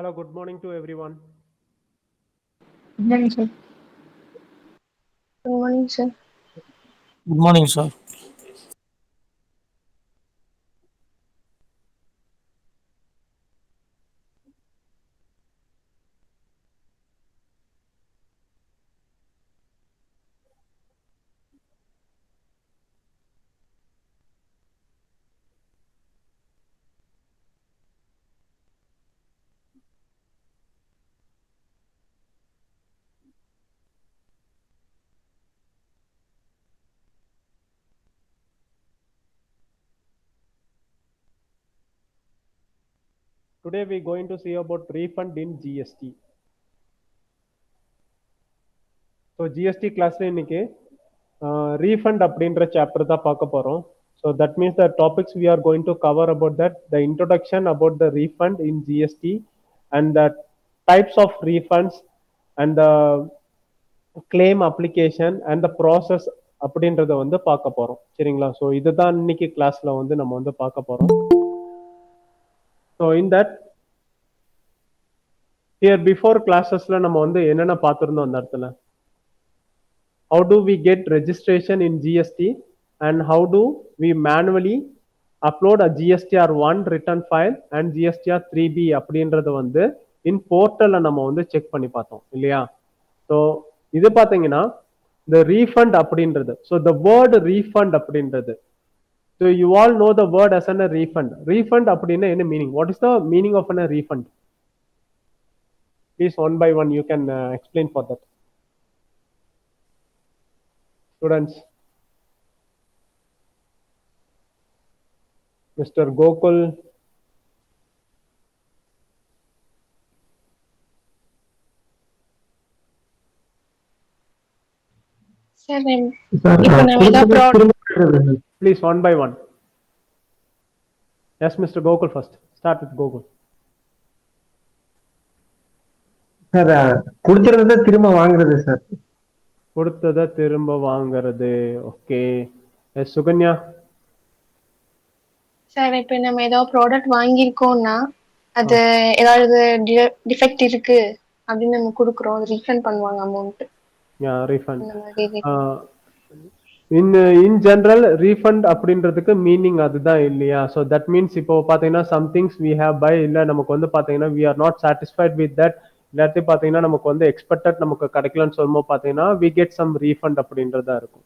Hello, good morning to everyone. Good morning, sir. Good morning, sir. Good morning, sir. Today we're going to see about refund in GST. So GST classல இன்னைக்கு refund அப்படின்ற chapter தான் பார்க்க போறோம். So that means the topics we are going to cover about that, the introduction about the refund in GST and the types of refunds and the claim application and the process அப்படின்றத வந்து பார்க்க போறோம். சரிங்களா? So இதுதான் இன்னைக்கு கிளாஸ்ல வந்து நம்ம வந்து பார்க்க போறோம். So in that here before classes-ல நம்ம வந்து என்னென்ன பார்த்திருந்தோம் அந்த இடத்துல? How do we get registration in GST and how do we manually upload a GSTR1 return file and GSTR3B அப்படின்றத வந்து in portal நம்ம வந்து செக் பண்ணி பார்த்தோம் இல்லையா? ஸோ இது பார்த்தீங்கன்னா the refund அப்படின்றது. So the word refund அப்படின்றது. So you all know the word as a refund. Refund அப்படின்னா என்ன meaning? What is the meaning of a refund? Please one by one you can explain for that. Students. Mr. Gokul. Sir, இப்போ நம்ம ஏதாவது Please one by one. Yes, Mr. Gokul first. Start with Gokul. Sir கொடுத்துறத திரும்ப வாங்குறது sir. கொடுத்ததை திரும்ப வாங்குறது. Okay. S Sukanya. Sir இப்போ நம்ம ஏதாவது ப்ராடக்ட் வாங்கியிருக்கோம்னா அது ஏதாவது டிஃபெக்ட் இருக்கு அப்படின்னு நம்ம கொடுக்குறோம், அது ரீஃபண்ட் பண்ணுவாங்க அமௌண்ட். யா ரீஃபண்ட். இன் ஜெனரல் ரீஃபண்ட் அப்படின்றதுக்கு மீனிங் அதுதான் இல்லையா? ஸோ தட் மீன்ஸ் இப்போ பார்த்தீங்கன்னா சம்திங்ஸ் வி ஹேவ் பை இல்லை நமக்கு வந்து பார்த்தீங்கன்னா we are not satisfied with that எல்லாத்தையும் பார்த்தீங்கன்னா நமக்கு வந்து எக்ஸ்பெக்டட் நமக்கு கிடைக்கலன்னு சொல்லும்போது பார்த்தீங்கன்னா வி கெட் சம் ரீஃபண்ட் அப்படின்றதா இருக்கும்.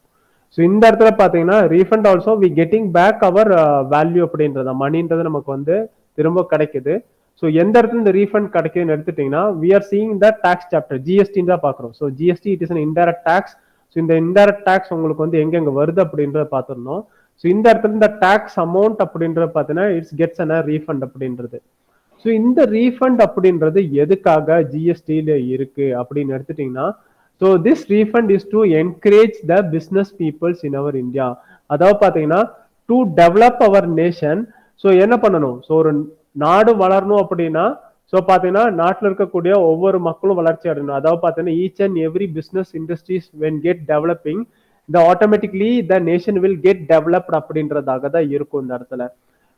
ஸோ இந்த இடத்துல பார்த்தீங்கன்னா refund also we getting back our value அப்படின்றத மணின்றது நமக்கு வந்து திரும்ப கிடைக்குது. ஸோ எந்த இடத்துல இந்த ரீஃபண்ட் கிடைக்குதுன்னு எடுத்துட்டீங்கன்னா we are seeing the tax chapter ஜிஎஸ்டின்னு தான் பார்க்குறோம். So GST it is an indirect tax. So இந்த இன்டைரக்ட் டாக்ஸ் உங்களுக்கு வந்து எங்கெங்க வருது அப்படின்றத பார்த்துருந்தோம். ஸோ இந்த இடத்துல இந்த டாக்ஸ் அமௌண்ட் அப்படின்றத பார்த்தீங்கன்னா இட்ஸ் கெட்ஸ் அ ரீஃபண்ட் அப்படின்றது. ஸோ இந்த ரீஃபண்ட் அப்படின்றது எதுக்காக ஜிஎஸ்டியில இருக்கு அப்படின்னு எடுத்துட்டீங்கன்னா so this refund is to encourage the business peoples in our India. அதாவது பார்த்தீங்கன்னா to develop our nation. So என்ன பண்ணணும்? ஸோ ஒரு நாடு வளரணும் அப்படின்னா ஸோ பார்த்தீங்கன்னா நாட்டில் இருக்கக்கூடிய ஒவ்வொரு மக்களும் வளர்ச்சி அடையணும். அதாவது பார்த்தீங்கன்னா each and every business industries when get developing the automatically the nation will get developed அப்படின்றதாக தான் இருக்கும் இந்த இடத்துல.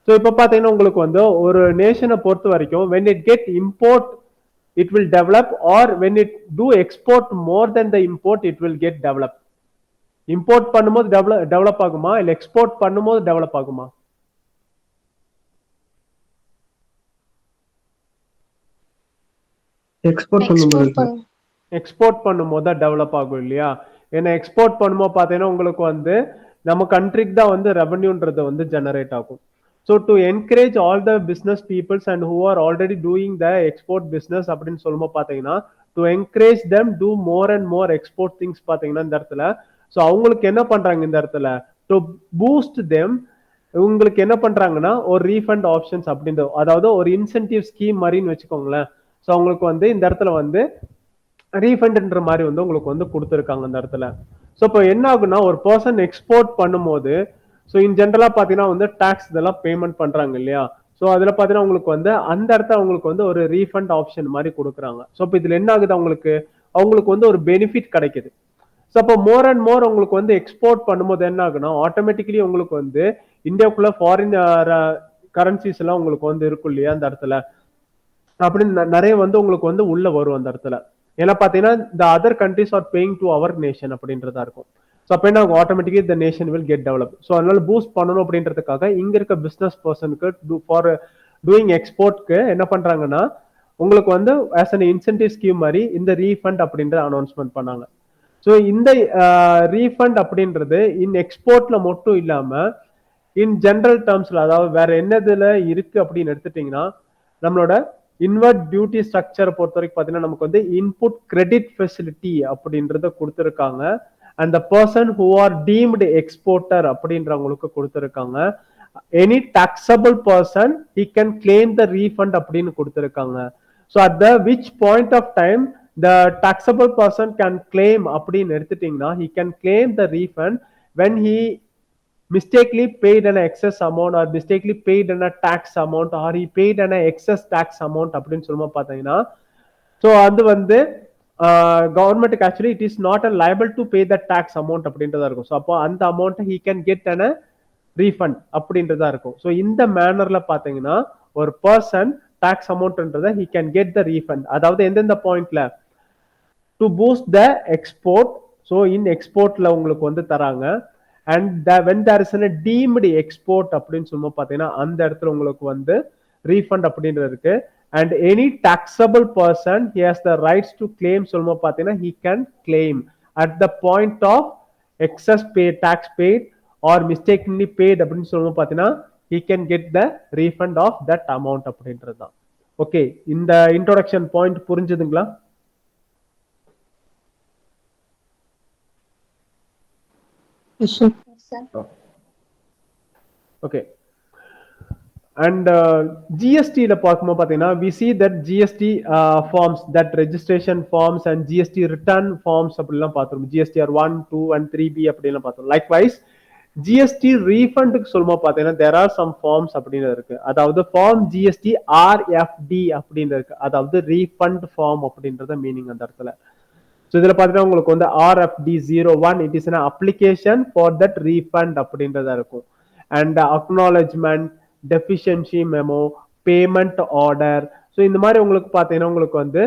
ஸோ இப்போ பார்த்தீங்கன்னா உங்களுக்கு வந்து ஒரு நேஷனை பொறுத்த வரைக்கும் when it get import it will develop or when it do export more than the import it will get develop. import பண்ணும்போது டெவலப் ஆகுமா இல்ல எக்ஸ்போர்ட் பண்ணும்போது டெவலப் ஆகுமா? எக்ஸ்போர்ட் பண்ணும்போது தான் டெவலப் ஆகும் இல்லையா? ஏன்னா எக்ஸ்போர்ட் பண்ணும்போது பார்த்தீங்கன்னா உங்களுக்கு வந்து நம்ம கண்ட்ரிக்கு தான் வந்து ரெவன்யூன்றது வந்து ஜெனரேட் ஆகும். So to encourage all the business peoples and who are already doing the export business அப்படின்னு சொல்லும்போது பார்த்தீங்கன்னா to encourage them to more and more export things பார்த்தீங்கன்னா இந்த இடத்துல ஸோ அவங்களுக்கு என்ன பண்றாங்க இந்த இடத்துல டு பூஸ்ட் தெம் உங்களுக்கு என்ன பண்றாங்கன்னா ஒரு ரீஃபண்ட் ஆப்ஷன்ஸ் அப்படின்றது அதாவது ஒரு இன்சென்டிவ் ஸ்கீம் மாதிரின்னு வச்சுக்கோங்களேன். ஸோ அவங்களுக்கு வந்து இந்த இடத்துல வந்து ரீஃபண்ட்ன்ற மாதிரி வந்து உங்களுக்கு வந்து கொடுத்துருக்காங்க இந்த இடத்துல. ஸோ இப்போ என்ன ஆகுனா ஒரு பர்சன் எக்ஸ்போர்ட் பண்ணும்போது ஸோ இன் ஜென்ரலா பார்த்தீங்கன்னா வந்து டாக்ஸ் இதெல்லாம் பேமெண்ட் பண்றாங்க இல்லையா? ஸோ அதில் பார்த்தீங்கன்னா உங்களுக்கு வந்து அந்த இடத்துல அவங்களுக்கு வந்து ஒரு ரீஃபண்ட் ஆப்ஷன் மாதிரி கொடுக்குறாங்க. ஸோ இப்போ இதில் என்ன ஆகுது அவங்களுக்கு வந்து ஒரு பெனிஃபிட் கிடைக்குது. ஸோ அப்போ மோர் அண்ட் மோர் உங்களுக்கு வந்து எக்ஸ்போர்ட் பண்ணும்போது என்ன ஆகுனா ஆட்டோமேட்டிக்கலி உங்களுக்கு வந்து இந்தியாவுக்குள்ள ஃபாரின் கரன்சிஸ் எல்லாம் உங்களுக்கு வந்து இருக்கும் இல்லையா அந்த இடத்துல. அப்படின்னு நிறைய வந்து உங்களுக்கு வந்து உள்ள வரும் அந்த இடத்துல. ஏன்னா பாத்தீங்கன்னா the other countries are paying to our nation அப்படின்றதா இருக்கும். ஸோ அப்போ என்ன automatically the nation will get develop. So அதனால பூஸ்ட் பண்ணணும் அப்படின்றதுக்காக இங்க இருக்க பிசினஸ் பர்சனுக்கு ஃபார் டூயிங் எக்ஸ்போர்ட்க்கு என்ன பண்றாங்கன்னா உங்களுக்கு வந்து ஆஸ் அன் இன்சென்டிவ் ஸ்கீம் மாதிரி இந்த ரீஃபண்ட் அப்படின்ற அனௌன்ஸ்மெண்ட் பண்ணாங்க. ஸோ இந்த ரீஃபண்ட் அப்படின்றது இன் எக்ஸ்போர்ட்ல மட்டும் இல்லாம இன் ஜென்ரல் டேர்ம்ஸ்ல, அதாவது வேற என்னதுல இருக்கு அப்படின்னு எடுத்துட்டீங்கன்னா நம்மளோட இன்வெர்ட் டியூட்டி ஸ்ட்ரக்சரை பொறுத்த வரைக்கும் பார்த்தீங்கன்னா நமக்கு வந்து இன்புட் கிரெடிட் ஃபெசிலிட்டி அப்படின்றத கொடுத்துருக்காங்க. And the person who are deemed exporter அப்படின்றவங்களுக்கு கொடுத்துருக்காங்க. Any taxable person he can claim the refund அப்படின்னு கொடுத்துருக்காங்க. So at the which point of time the taxable person can claim அப்படின்னு எடுத்துட்டீங்கன்னா he can claim the refund when he mistakenly paid an excess amount or mistakenly paid an a tax amount or he paid an excess tax amount அப்படின்னு சொல்லுமா பார்த்தீங்கன்னா so அது வந்து கவர்மெண்ட்டுக்கு actually it is not a liable to pay the tax amount அப்படின்றதா இருக்கும். So அப்போ அந்த amount he can get an refund அப்படின்றதா இருக்கும். ஸோ இந்த மேனர்ல பார்த்தீங்கன்னா ஒரு பர்சன் டாக்ஸ் அமௌண்ட்ன்றதை he can get the refund. அதாவது எந்தெந்த பாயிண்ட்ல to boost the export. So in எக்ஸ்போர்ட்ல உங்களுக்கு வந்து தராங்க. And when there is a deemed export அப்படின்னு சொல்லும்போது பார்த்தீங்கன்னா அந்த இடத்துல உங்களுக்கு வந்து ரீஃபண்ட் அப்படின்றது இருக்கு. And any taxable person he has the rights to claim சொல்லும்போது பார்த்தீங்கன்னா he can claim at the point of excess pay tax paid or mistakenly paid அப்படின்னு சொல்லும்போது பார்த்தீங்கன்னா he can get the refund of that amount அப்படின்றது தான். Okay, இந்த introduction point புரிஞ்சுதுங்களா? Okay. And GST ல பார்க்கும்போது பார்த்தீங்கன்னா we see that GST forms, that registration forms and GST return forms அப்படிலாம் பார்த்துருவோம். GSTR 1, 2 and 3B அப்படிலாம் பார்த்தோம். Likewise GST refundக்கு சொல்லும்போது பார்த்தீங்கன்னா there are some forms அப்படின்னு இருக்கு. அதாவது ஃபார்ம் GST RFD அப்படின்னு இருக்கு. அதாவது ரீஃபண்ட் ஃபார்ம் அப்படின்றத மீனிங் அந்த இடத்துல. ஸோ இதில் பார்த்தீங்கன்னா உங்களுக்கு வந்து RFD01 it is an application for that refund அப்படின்றதா இருக்கும். And acknowledgement, deficiency memo, payment order. So இந்த மாதிரி உங்களுக்கு பார்த்தீங்கன்னா உங்களுக்கு வந்து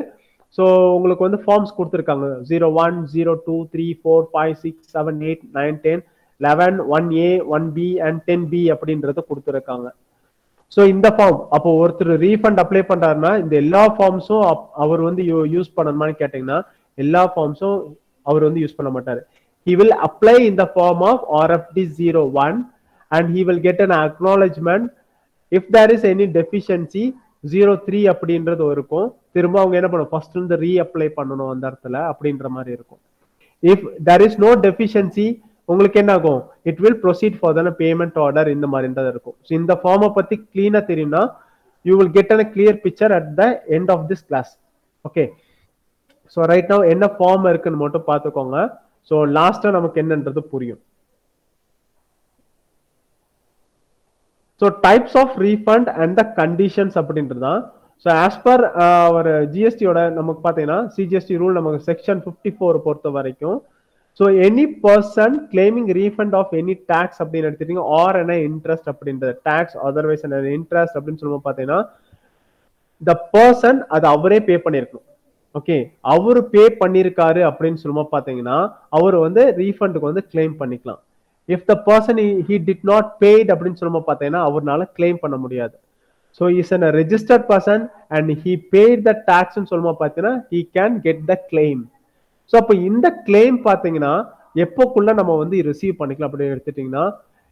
ஸோ உங்களுக்கு வந்து ஃபார்ம்ஸ் கொடுத்துருக்காங்க. 01, 02, 3, 4, 5, 6, 7, 8, 9, 10, 11, 1A, 1B அண்ட் 10B அப்படின்றத கொடுத்துருக்காங்க. ஸோ இந்த ஃபார்ம் அப்போ ஒருத்தர் ரீஃபண்ட் அப்ளை பண்றாருன்னா இந்த எல்லா ஃபார்ம்ஸும் அவர் வந்து யூஸ் பண்ணணுமான்னு கேட்டீங்கன்னா எல்லா ஃபார்ம்ஸும் அவர் வந்து யூஸ் பண்ண மாட்டாரு. he will apply in the form of RFD01 and he will get an acknowledgement. if there is any deficiency 03 அப்படின்றது இருக்கும். திரும்ப அவங்க என்ன பண்ணணும், ஃபர்ஸ்ட் இருந்து ரீஅப்ளை பண்ணணும் அந்த இடத்துல அப்படின்ற மாதிரி இருக்கும். if there is no deficiency உங்களுக்கு என்ன ஆகும், it will proceed for the payment order இந்த மாதிரி தான் இருக்கும். ஸோ இந்த ஃபார்மை பத்தி கிளீனா தெரியும்னா you will get a clear picture at the end of this class. Okay, so right now என்ன ஃபார்ம் இருக்குன்னு மட்டும் பார்த்துக்கோங்க. ஸோ லாஸ்டா நமக்கு என்னன்றது புரியும். So types of refund and the conditions அப்படின்றது தான். ஸோ ஆஸ் பர் ஒரு ஜிஎஸ்டியோட நமக்கு பார்த்தீங்கன்னா சிஜிஎஸ்டி ரூல் நமக்கு செக்ஷன் 54 பொறுத்த வரைக்கும் so any person claiming refund of any tax அப்படின்னு எடுத்துட்டீங்க ஆர் என்ன இன்ட்ரெஸ்ட் அப்படின்றது டேக்ஸ் அதர்வைஸ் என்ன இன்ட்ரெஸ்ட் அப்படின்னு சொல்லும்போது பார்த்தீங்கன்னா த பர்சன் அது அவரே பே பண்ணியிருக்கணும். ஓகே, அவரு பே பண்ணிருக்காரு அப்படின்னு சொல்லும்போது பாத்தீங்கன்னா அவர் வந்து ரீஃபண்டுக்கு வந்து கிளைம் பண்ணிக்கலாம். If the person he did not paid அப்படின்னு சொல்லும்போது பாத்தீங்கன்னா அவர்னால கிளைம் பண்ண முடியாது. So is a registered person and he paid the tax ன்னு சொல்லும்போது பாத்தீங்கன்னா he can get the claim. So அப்போ இந்த கிளைம் பாத்தீங்கன்னா எப்போக்குள்ள நம்ம வந்து ரிசீவ் பண்ணிக்கலாம் அப்படின்னு எடுத்துட்டீங்கன்னா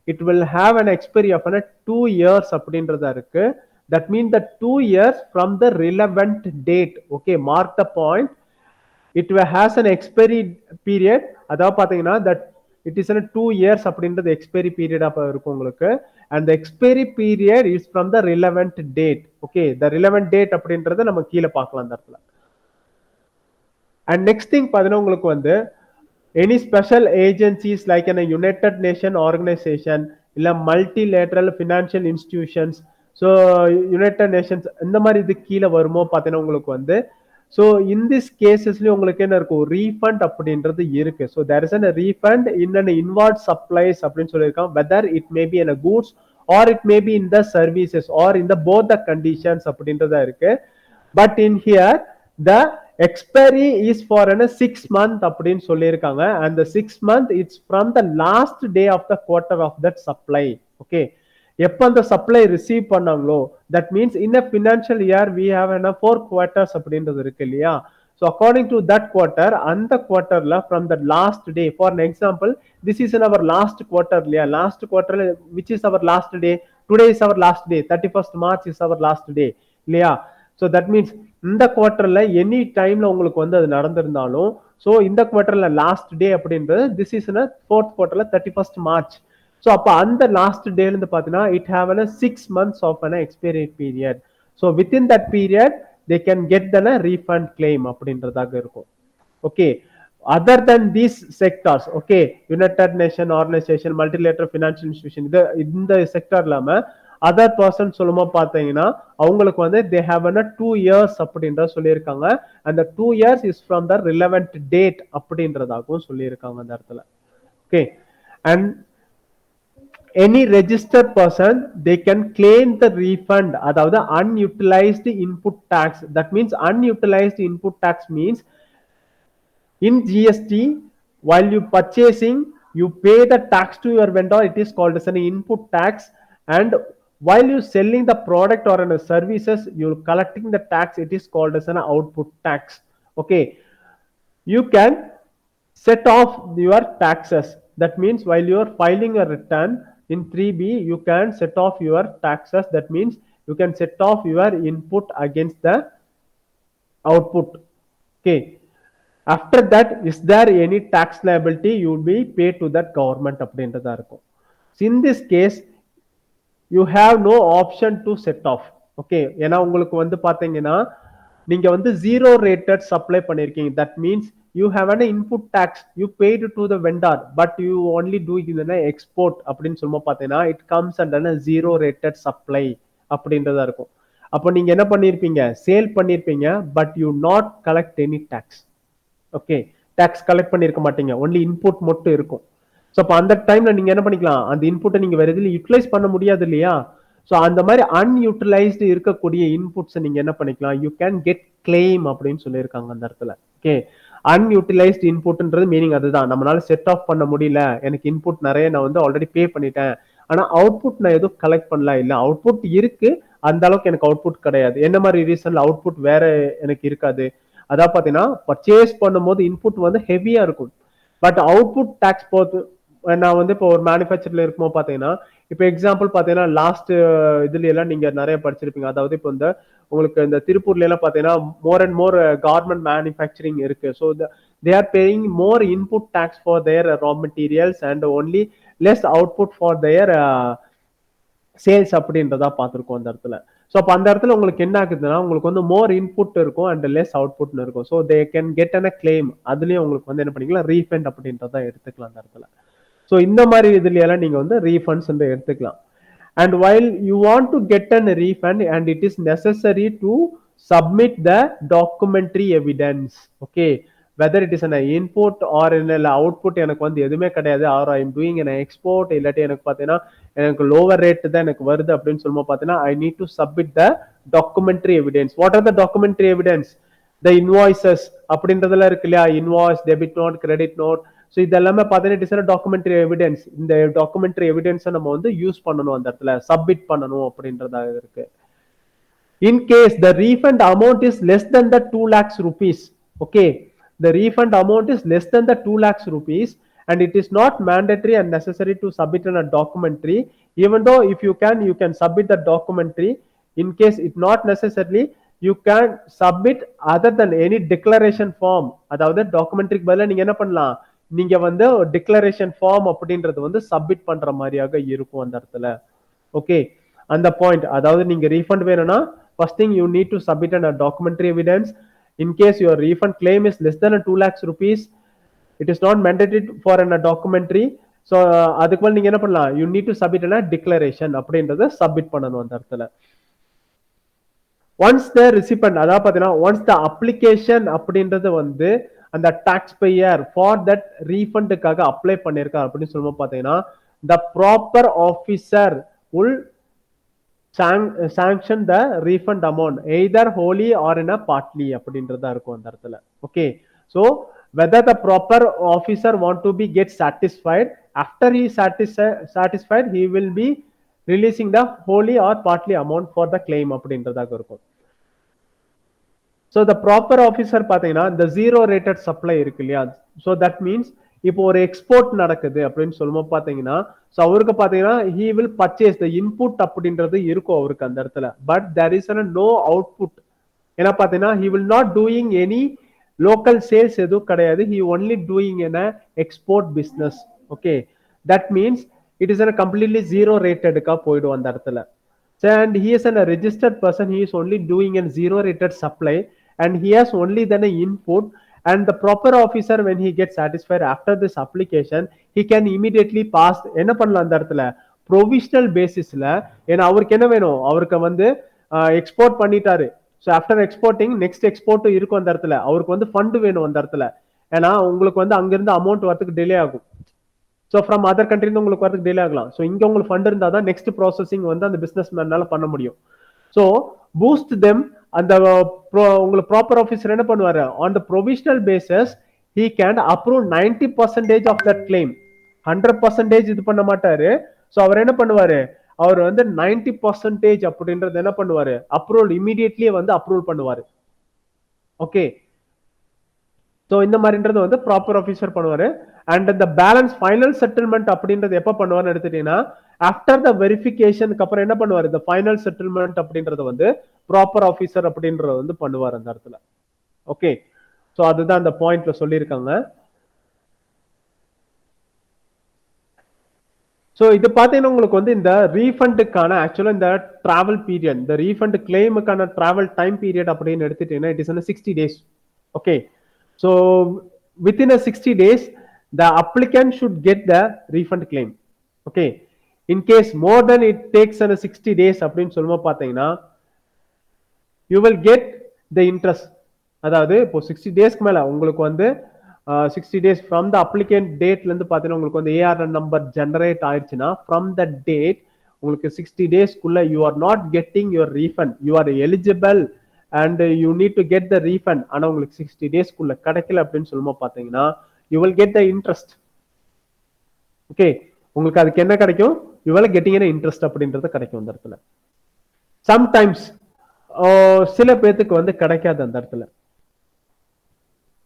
it will have an expiry of 2 years அப்படின்றதா இருக்கு. That means that 2 years from the relevant date. Okay, mark the point. It has an expiry period. அதாவது பாத்தீங்கன்னா that it is a 2 years அப்படின்றது expiry period அப்ப இருக்கும் உங்களுக்கு. And the expiry period is from the relevant date. Okay, the relevant date அப்படின்றத நம்ம கீழே பார்க்கலாம் அந்த இடத்துல. And next thing பாத்தீங்கன்னா உங்களுக்கு வந்து any special agencies like a United Nation organization இல்ல multilateral financial institutions, so United Nations இந்த மாதிரி இது கீழே வருமோ பார்த்தீங்கன்னா உங்களுக்கு வந்து ஸோ இன் திஸ் கேசஸ்லயும் உங்களுக்கு என்ன இருக்கும், ரீஃபண்ட் அப்படின்றது இருக்கு. So there is a refund in an inward supplies அப்படின்னு சொல்லியிருக்கான். Whether it may be in goods or it may be in the services or in the both the conditions அப்படின்றதா இருக்கு. but in here the expiry is for an 6 month அப்படின்னு சொல்லியிருக்காங்க, and the 6 month it's from the last day of the quarter of that supply. Okay, எப்ப அந்த supply receive பண்ணாங்களோ, that means in a financial year we have a 4 quarters அப்படின்றது இருக்கு இல்லையா. So according to that quarter, அந்த குவார்டர்ல from the last day, for an example this is in our last quarter இல்லையா, last quarter which is our last day, today is our last day, 31st March is our last day இல்லையா. So that means இந்த குவார்டர்ல any டைம்ல உங்களுக்கு வந்து அது நடந்திருந்தாலும், so இந்த குவார்டர்ல last day அப்படின்றது this is in a fourth quarterல 31st March. So அப்ப அந்த லாஸ்ட் டேல இருந்து பாத்தீங்கன்னா it have a 6 months of an expiry period. So within that period they can get the refund claim அப்படின்றதாக இருக்கும். Okay, other than these sectors, okay, United Nation Organization, multilateral financial institution, இந்த sector இல்லாம other person சொல்லுமா பாத்தீங்கன்னா அவங்களுக்கு வந்து they have a 2 years அப்படின்ற சொல்லியிருக்காங்க, அந்த 2 years is from the relevant date அப்படின்றதாகவும் சொல்லியிருக்காங்க அந்த இடத்துல. Okay, and any registered person they can claim the refund, அதாவது unutilized input tax. That means unutilized input tax means in GST while you purchasing you pay the tax to your vendor, it is called as an input tax, and while you selling the product or an services you collecting the tax, it is called as an output tax. Okay, you can set off your taxes. That means while you are filing a return in 3B you can set off your taxes. That means you can set off your input against the output. Okay, after that is there any tax liability you will be paid to that government அப்படின்றதா இருக்கும். So in this case you have no option to set off. Okay, ஏன்னா உங்களுக்கு வந்து பாத்தீங்கன்னா நீங்க வந்து zero rated supply பண்ணிருக்கீங்க, that means you have an input tax you paid to the vendor but you only do it in an export அப்படின்னு சொல்லும்போது பாத்தீங்கன்னா it comes under a zero rated supply அப்படின்றதா இருக்கும். அப்போ நீங்க என்ன பண்ணிருப்பீங்க, சேல் பண்ணிருப்பீங்க but you not collect any tax. Okay, tax collect பண்ணிருக்க மாட்டீங்க, ஒன்லி இன்புட் மட்டும் இருக்கும். ஸோ அப்போ அந்த டைம்ல நீங்க என்ன பண்ணிக்கலாம், அந்த இன்புட்டை நீங்க வேற எதுல யூட்டிலைஸ் பண்ண முடியாது இல்லையா. ஸோ அந்த மாதிரி அன்யூட்டிலைஸ்டு இருக்கக்கூடிய இன்புட்ஸ் நீங்க என்ன பண்ணிக்கலாம், யூ கேன் கெட் கிளைம் அப்படின்னு சொல்லியிருக்காங்க அந்த இடத்துல. ஓகே, அன்யூட்டிலைஸ்டு இன்புட்ன்றது மீனிங் அதுதான், நம்மளால செட் ஆஃப் பண்ண முடியல, எனக்கு இன்புட் நிறைய நான் வந்து ஆல்ரெடி பே பண்ணிட்டேன், ஆனா அவுட்புட் நான் எதுவும் கலெக்ட் பண்ணல, இல்ல அவுட்புட் இருக்கு அந்த அளவுக்கு எனக்கு அவுட்புட் கிடையாது. என்ன மாதிரி ரீசன்ல அவுட்புட் வேற எனக்கு இருக்காது, அதான் பாத்தீங்கன்னா பர்ச்சேஸ் பண்ணும்போது இன்புட் வந்து ஹெவியா இருக்கும், பட் அவுட்புட் டாக்ஸ் போது நான் வந்து இப்போ ஒரு மேனுஃபேக்சர்ல இருக்கும்போது பாத்தீங்கன்னா, இப்போ எக்ஸாம்பிள் பாத்தீங்கன்னா லாஸ்ட் இதுல எல்லாம் நீங்க நிறைய படிச்சிருப்பீங்க, அதாவது இப்போ இந்த உங்களுக்கு இந்த திருப்பூர்ல எல்லாம் பாத்தீங்கன்னா more and more garment manufacturing இருக்கு. So they are paying more input tax for their raw materials and only less output for their sales அப்படின்றதா பார்த்துருக்கோம் அந்த இடத்துல. ஸோ அப்போ அந்த இடத்துல உங்களுக்கு என்ன ஆகுதுன்னா, உங்களுக்கு வந்து மோர் இன்புட் இருக்கும் அண்ட் லெஸ் அவுட்புட்னு இருக்கும். So they can get an a claim, அதுலயும் உங்களுக்கு வந்து என்ன பண்ணிக்கலாம், ரீஃபண்ட் அப்படின்றத எடுத்துக்கலாம் அந்த இடத்துல. ஸோ இந்த மாதிரி இதுல எல்லாம் நீங்க வந்து ரீஃபண்ட்ஸ் வந்து எடுத்துக்கலாம். And while you want to get a refund and it is necessary to submit the documentary evidence. Okay, whether it is an input or in an output எனக்கு வந்து எதுவுமே கிடையாது, or I am doing an export, இல்லாட்டி எனக்கு பார்த்தீங்கன்னா எனக்கு lower rate தான் எனக்கு வருது அப்படின்னு சொல்லும்போது பார்த்தீங்கன்னா I need to submit the documentary evidence. What are the documentary evidence? The invoices அப்படின்றதெல்லாம் இருக்கு இல்லையா, invoice, debit note, credit note. So இதெல்லாமே பார்த்தீங்கன்னா இட் இஸ் டாக்குமெண்ட்ரி எவிடன்ஸ். இந்த டாக்குமெண்ட்ரி எவிடன்ஸை நம்ம வந்து யூஸ் பண்ணணும், அந்த இடத்துல சப்மிட் பண்ணணும் அப்படின்றதாக இருக்கு. In case the refund amount is less than the 2 lakhs rupees. Okay, the refund amount is less than the 2 lakhs rupees and it is not mandatory and necessary to submit in a documentary. Even though if you can submit the documentary, in case it not necessarily you can submit other than any declaration form. அதாவது டாக்குமெண்ட்ரிக்கு பதிலா நீங்க என்ன பண்ணலாம், நீங்க வந்து declaration form அப்படின்றது வந்து submit பண்ற மாதிரியாக இருக்கும் அந்த இடத்துல. ஓகே, அந்த பாயிண்ட், அதாவது நீங்க ரீஃபண்ட் வேணும்னா first thing you need to submit a documentary evidence. In case your refund claim is less than 2 lakhs rupees, it is not mandatory for a documentary. So அதுக்கு மேல நீங்க என்ன பண்ணலாம், you need to submit a declaration அப்படின்றத submit பண்ணணும் அந்த இடத்துல. Once the recipient, அதாவது பாத்தீங்கன்னா once the application அப்படின்றது வந்து அந்த டாக்ஸ் பேயர் ஃபார் தட் ரீஃபண்டுக்காக அப்ளை பண்ணிருக்கார் அப்படின்னு சொல்லும்போது பாத்தீங்கன்னா the proper officer will sanction the refund amount either wholly or in a partly அப்படின்றதா இருக்கும் அந்த இடத்துல. Okay, so whether the proper officer want to be get satisfied, after he satisfied he will be releasing the wholly or partly amount for the claim அப்படின்றதாக இருக்கும். So the proper officer பாத்தீங்கன்னா இந்த zero rated supply இருக்கு இல்லையா, so that means இப்போ ஒரு export நடக்குது அப்படின்னு சொல்லும்போது பாத்தீங்கன்னா ஸோ அவருக்கு பாத்தீங்கன்னா he will purchase the input அப்படின்றது இருக்கும் அவருக்கு அந்த இடத்துல, but there is no output. ஏன்னா பாத்தீங்கன்னா he will not doing any local sales எதுவும் கிடையாது, he only doing in a export business. Okay, that means it is a completely zero rated கா போயிடும் அந்த இடத்துல. So, and he is a registered person, he is only doing a zero rated supply and he has only then an input, and the proper officer when he gets satisfied after this application he can immediately pass என்ன பண்ணலாம் அந்த இடத்துல provisional பேசிஸ்ல. ஏன்னா அவருக்கு என்ன வேணும், அவருக்கு வந்து எக்ஸ்போர்ட் பண்ணிட்டாரு, so after exporting next export இருக்கும் அந்த இடத்துல, அவருக்கு வந்து ஃபண்ட் வேணும் அந்த இடத்துல. ஏன்னா உங்களுக்கு வந்து அங்கிருந்து அமௌண்ட் வரதுக்கு டிலே ஆகும். ஸோ ஃப்ரம் அதர் கண்ட்ரி உங்களுக்கு வரதுக்கு டிலே ஆகலாம். ஸோ இங்க உங்களுக்கு ஃபண்ட் இருந்தால் தான் நெக்ஸ்ட் ப்ராசஸிங் வந்து அந்த பிசினஸ் மேனால பண்ண முடியும். ஸோ பூஸ்ட் தெம் அந்த உங்களுக்கு ப்ராப்பர் ஆஃபீஸர் என்ன பண்ணுவாரு, on the provisional basis he can approve 90% of that claim. 100% இது பண்ண மாட்டாரு. ஸோ அவர் என்ன பண்ணுவாரு, அவர் வந்து 90% அப்படின்றது என்ன பண்ணுவாரு, அப்ரூவல் இமீடியட்லியே வந்து அப்ரூவல் பண்ணுவாரு. ஓகே, ஸோ இந்த மாதிரின்றது வந்து ப்ராப்பர் ஆஃபீஸர் பண்ணுவாரு. அண்ட் இந்த பேலன்ஸ் ஃபைனல் செட்டில்மெண்ட் அப்படின்றது எப்போ பண்ணுவார்னு எடுத்துட்டீங்கன்னா ஆஃப்டர் த வெரிஃபிகேஷனுக்கு அப்புறம் என்ன பண்ணுவார், இந்த ஃபைனல் செட்டில்மெண்ட் அப்படின்றது வந்து ப்ராப்பர் ஆஃபீஸர் அப்படின்றது வந்து பண்ணுவார் அந்த இடத்துல. ஓகே, ஸோ அதுதான் அந்த பாயிண்ட்ல சொல்லியிருக்காங்க. ஸோ இது பார்த்தீங்கன்னா உங்களுக்கு வந்து இந்த ரீஃபண்டுக்கான ஆக்சுவலாக இந்த டிராவல் பீரியட், இந்த ரீஃபண்ட் கிளைமுக்கான டிராவல் டைம் பீரியட் அப்படின்னு எடுத்துட்டீங்கன்னா it is 60 days. Okay, so within a 60 days the applicant should get the refund claim. Okay, in case more than it takes 60 days அப்படினு சொல்லும்போது பாத்தீங்கன்னா you will get the interest. அதாவது இப்போ 60 டேஸ்க்கு மேல உங்களுக்கு வந்து 60 days from the applicant dateல இருந்து பாத்தீங்கன்னா உங்களுக்கு வந்து ARN நம்பர் ஜெனரேட் ஆயிருச்சுனா from that date உங்களுக்கு 60 daysக்குள்ள you are not getting your refund, you are eligible and you need to get the refund. ஆனா உங்களுக்கு 60 டேஸ்க்குள்ள கிடைக்கல அப்படின்னு சொல்லும்போது பாத்தீங்கன்னா you will get the interest. Okay, உங்களுக்கு அதுக்கு என்ன கிடைக்கும், you will getting an interest அப்படின்றது கிடைக்கும் அந்த இடத்துல. சம்டைம்ஸ் சில பேத்துக்கு வந்து கிடைக்காது அந்த இடத்துல.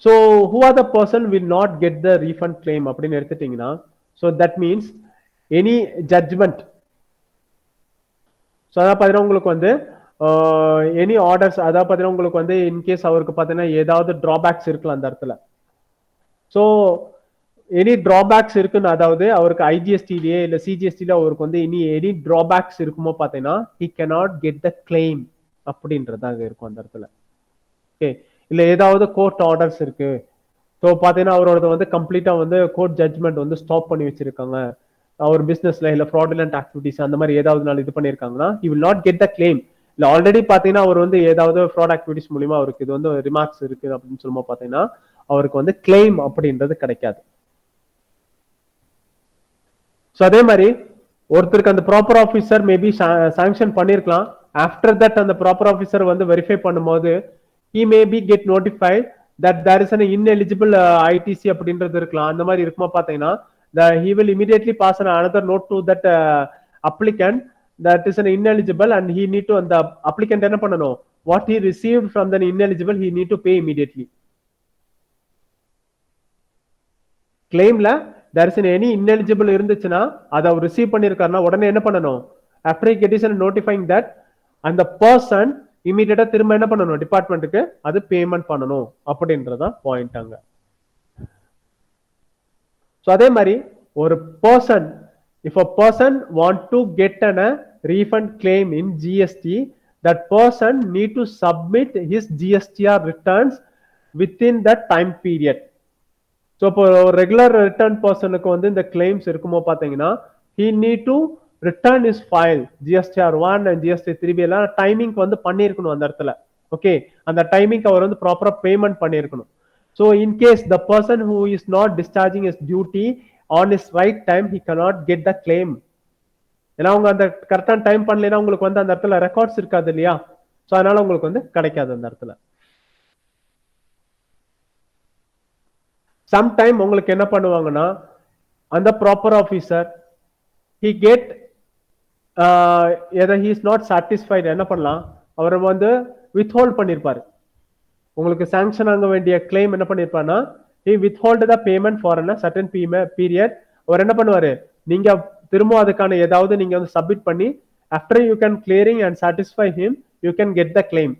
So who are the person will not get the refund claim அப்படின்னு எடுத்துட்டீங்கன்னா so that means any judgment. so அத பாத்தீங்கன்னா உங்களுக்கு வந்து எனி ஆர்டர்ஸ், அதாவது பார்த்தீங்கன்னா உங்களுக்கு வந்து இன்கேஸ் அவருக்கு பார்த்தீங்கன்னா ஏதாவது டிராபேக்ஸ் இருக்கலாம் அந்த இடத்துல. ஸோ எனி டிராபேக்ஸ் இருக்குன்னு, அதாவது அவருக்கு ஐஜிஎஸ்டிலேயே இல்லை சிஜிஎஸ்டில அவருக்கு வந்து எனி டிராபேக்ஸ் இருக்குமோ பார்த்தீங்கன்னா he cannot get the claim அப்படின்றதாக இருக்கும் அந்த இடத்துல. ஓகே, இல்லை ஏதாவது கோர்ட் ஆர்டர்ஸ் இருக்கு, ஸோ பார்த்தீங்கன்னா அவரோட வந்து கம்ப்ளீட்டா வந்து கோர்ட் ஜட்ஜ்மெண்ட் வந்து ஸ்டாப் பண்ணி வச்சிருக்காங்க, அவர் பிசினஸ்ல இல்லை ஃப்ராடுலண்ட் ஆக்டிவிட்டிஸ் அந்த மாதிரி ஏதாவது நாள் இது பண்ணியிருக்காங்கன்னா he will not get the claim. இல்லை ஆல்ரெடி பார்த்தீங்கன்னா அவர் வந்து ஏதாவது ஃப்ராட் ஆக்டிவிட்டிஸ் மூலியமா அவருக்கு இது வந்து ரிமார்க்ஸ் இருக்கு அப்படின்னு சொல்லும்போது பார்த்தீங்கன்னா அவருக்கு வந்து கிளைம் அப்படின்றது கிடைக்காது. ஸோ அதே மாதிரி ஒருத்தருக்கு அந்த ப்ராப்பர் ஆஃபீஸர் மேபி சாங்ஷன் பண்ணியிருக்கலாம், ஆஃப்டர் தட் அந்த ப்ராப்பர் ஆஃபீஸர் வந்து வெரிஃபை பண்ணும்போது he may be get notified that there is an ineligible ITC அப்படின்றது இருக்கலாம். அந்த மாதிரி இருக்குமா பார்த்தீங்கன்னா he will immediately pass another note to that applicant that is an ineligible and he need to, the applicant என்ன பண்ணணும், what he received from the ineligible he need to pay immediately. claimல there is any ineligible இருந்துச்சுன்னா அதை அவர் receive பண்ணியிருக்காருன்னா உடனே என்ன பண்ணணும், after he gets notifying that அந்த person இமீடியட்டா திரும்ப என்ன பண்ணணும், டிபார்ட்மெண்ட்டுக்கு அது பேமெண்ட் பண்ணணும் அப்படின்றதா பாயிண்ட் அங்க. ஸோ அதே மாதிரி ஒரு person, if a person want to get a refund claim in GST, that person need to submit his GSTR returns within that time period. So இப்போ ரெகுலர் ரிட்டர்ன் பர்சனுக்கு வந்து இந்த கிளைம்ஸ் இருக்குமோ பார்த்தீங்கன்னா he need to return his file GSTR 1 and GST 3 எல்லாம் timing வந்து பண்ணியிருக்கணும் அந்த இடத்துல. ஓகே, அந்த டைமிங் அவர் வந்து ப்ராப்பரா பேமெண்ட் பண்ணியிருக்கணும். So in case the person who is not discharging his duty on his right time, he cannot get the claim. ஏன்னா அவங்க அந்த கரெக்டான டைம் பண்ணலைன்னா உங்களுக்கு வந்து அந்த இடத்துல ரெக்கார்ட்ஸ் இருக்காது இல்லையா? ஸோ அதனால உங்களுக்கு வந்து கிடைக்காது அந்த இடத்துல. சம்டைம் உங்களுக்கு என்ன பண்ணுவாங்கன்னா அந்த ப்ராப்பர் ஆஃபீஸர் he get எதை he is not satisfied என்ன பண்ணலாம், அவர் வந்து withhold பண்ணிருப்பாரு. உங்களுக்கு சாங்ஷன் ஆக வேண்டிய கிளைம் என்ன பண்ணிருப்பாருன்னா he withhold the payment for a certain period. அவர் என்ன பண்ணுவாரு, நீங்க திரும்ப அதுக்கான ஏதாவது நீங்க வந்து சப்மிட் பண்ணி after you can clearing and satisfy him you can get the claim.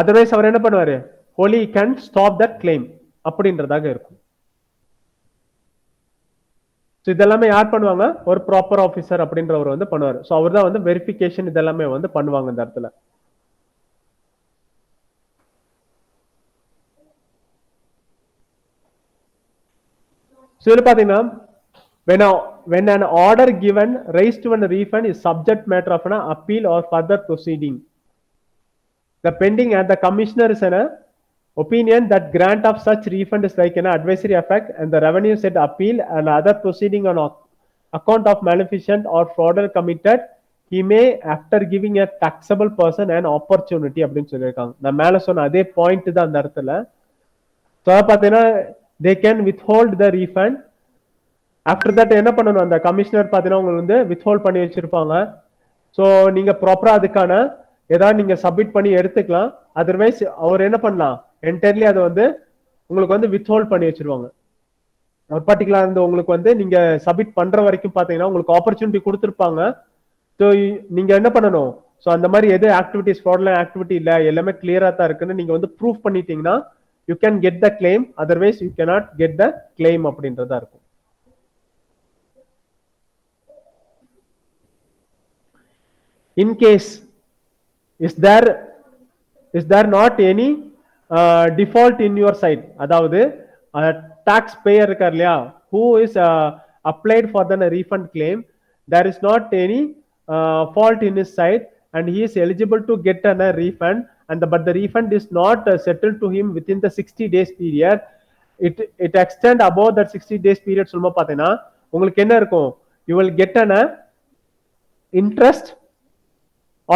Otherwise அவர் என்ன பண்ணுவாரு, only he can stop that claim அப்படின்றதாக இருக்கும். ஸோ இதெல்லாமே யார் பண்ணுவாங்க, ஒரு ப்ராப்பர் ஆஃபீஸர் அப்படின்றவர் வந்து பண்ணுவார். ஸோ அவர் தான் வந்து வெரிஃபிகேஷன் இதெல்லாமே வந்து பண்ணுவாங்க இந்த இடத்துல. ஸோ இதில் பார்த்தீங்கன்னா when an order given raised to a refund is subject matter of an appeal or further proceeding, the pending and the commissioner is an opinion that grant of such refund is like an advisory effect and the revenue said appeal and other proceeding on account of maleficent or fraud committed, he may after giving a taxable person an opportunity அப்படின்னு சொல்லியிருக்காங்க. நான் மேல சொன்ன அதே point தான் அந்த இடத்துல. So பார்த்தீங்கன்னா they can withhold the refund. After that என்ன பண்ணணும், அந்த கமிஷனர் பார்த்தீங்கன்னா உங்களுக்கு வந்து வித்ஹோல்ட் பண்ணி வச்சிருப்பாங்க. ஸோ நீங்க ப்ராப்பரா அதுக்கான ஏதாவது நீங்க சப்மிட் பண்ணி எடுத்துக்கலாம். அதர்வைஸ் அவர் என்ன பண்ணலாம், என்டையர்லி அதை வந்து உங்களுக்கு வந்து வித்ஹோல்ட் பண்ணி வச்சிருவாங்க. ஒரு பர்டிகுலர் இருந்து உங்களுக்கு வந்து நீங்க சப்மிட் பண்ற வரைக்கும் பாத்தீங்கன்னா உங்களுக்கு ஆப்பர்ச்சுனிட்டி கொடுத்துருப்பாங்க. ஸோ நீங்க என்ன பண்ணணும், ஸோ அந்த மாதிரி எது ஆக்டிவிட்டிஸ் ஃப்ராட்லண்ட் ஆக்டிவிட்டி இல்லை எல்லாமே கிளியரா தான் இருக்குன்னு நீங்க வந்து ப்ரூவ் பண்ணிட்டீங்கன்னா you can get the claim, otherwise you cannot get the claim அப்படின்றதா இருக்கும். In case is there not any default in your side, அதாவது tax payer இருக்கார் இல்லையா, who is applied for the refund claim, there is not any fault in his side and he is eligible to get a refund but the refund is not settled to him within the 60 days period, it extend above that 60 days period சொல்லுமா பார்த்தீங்கன்னா உங்களுக்கு என்ன இருக்கும், you will get an interest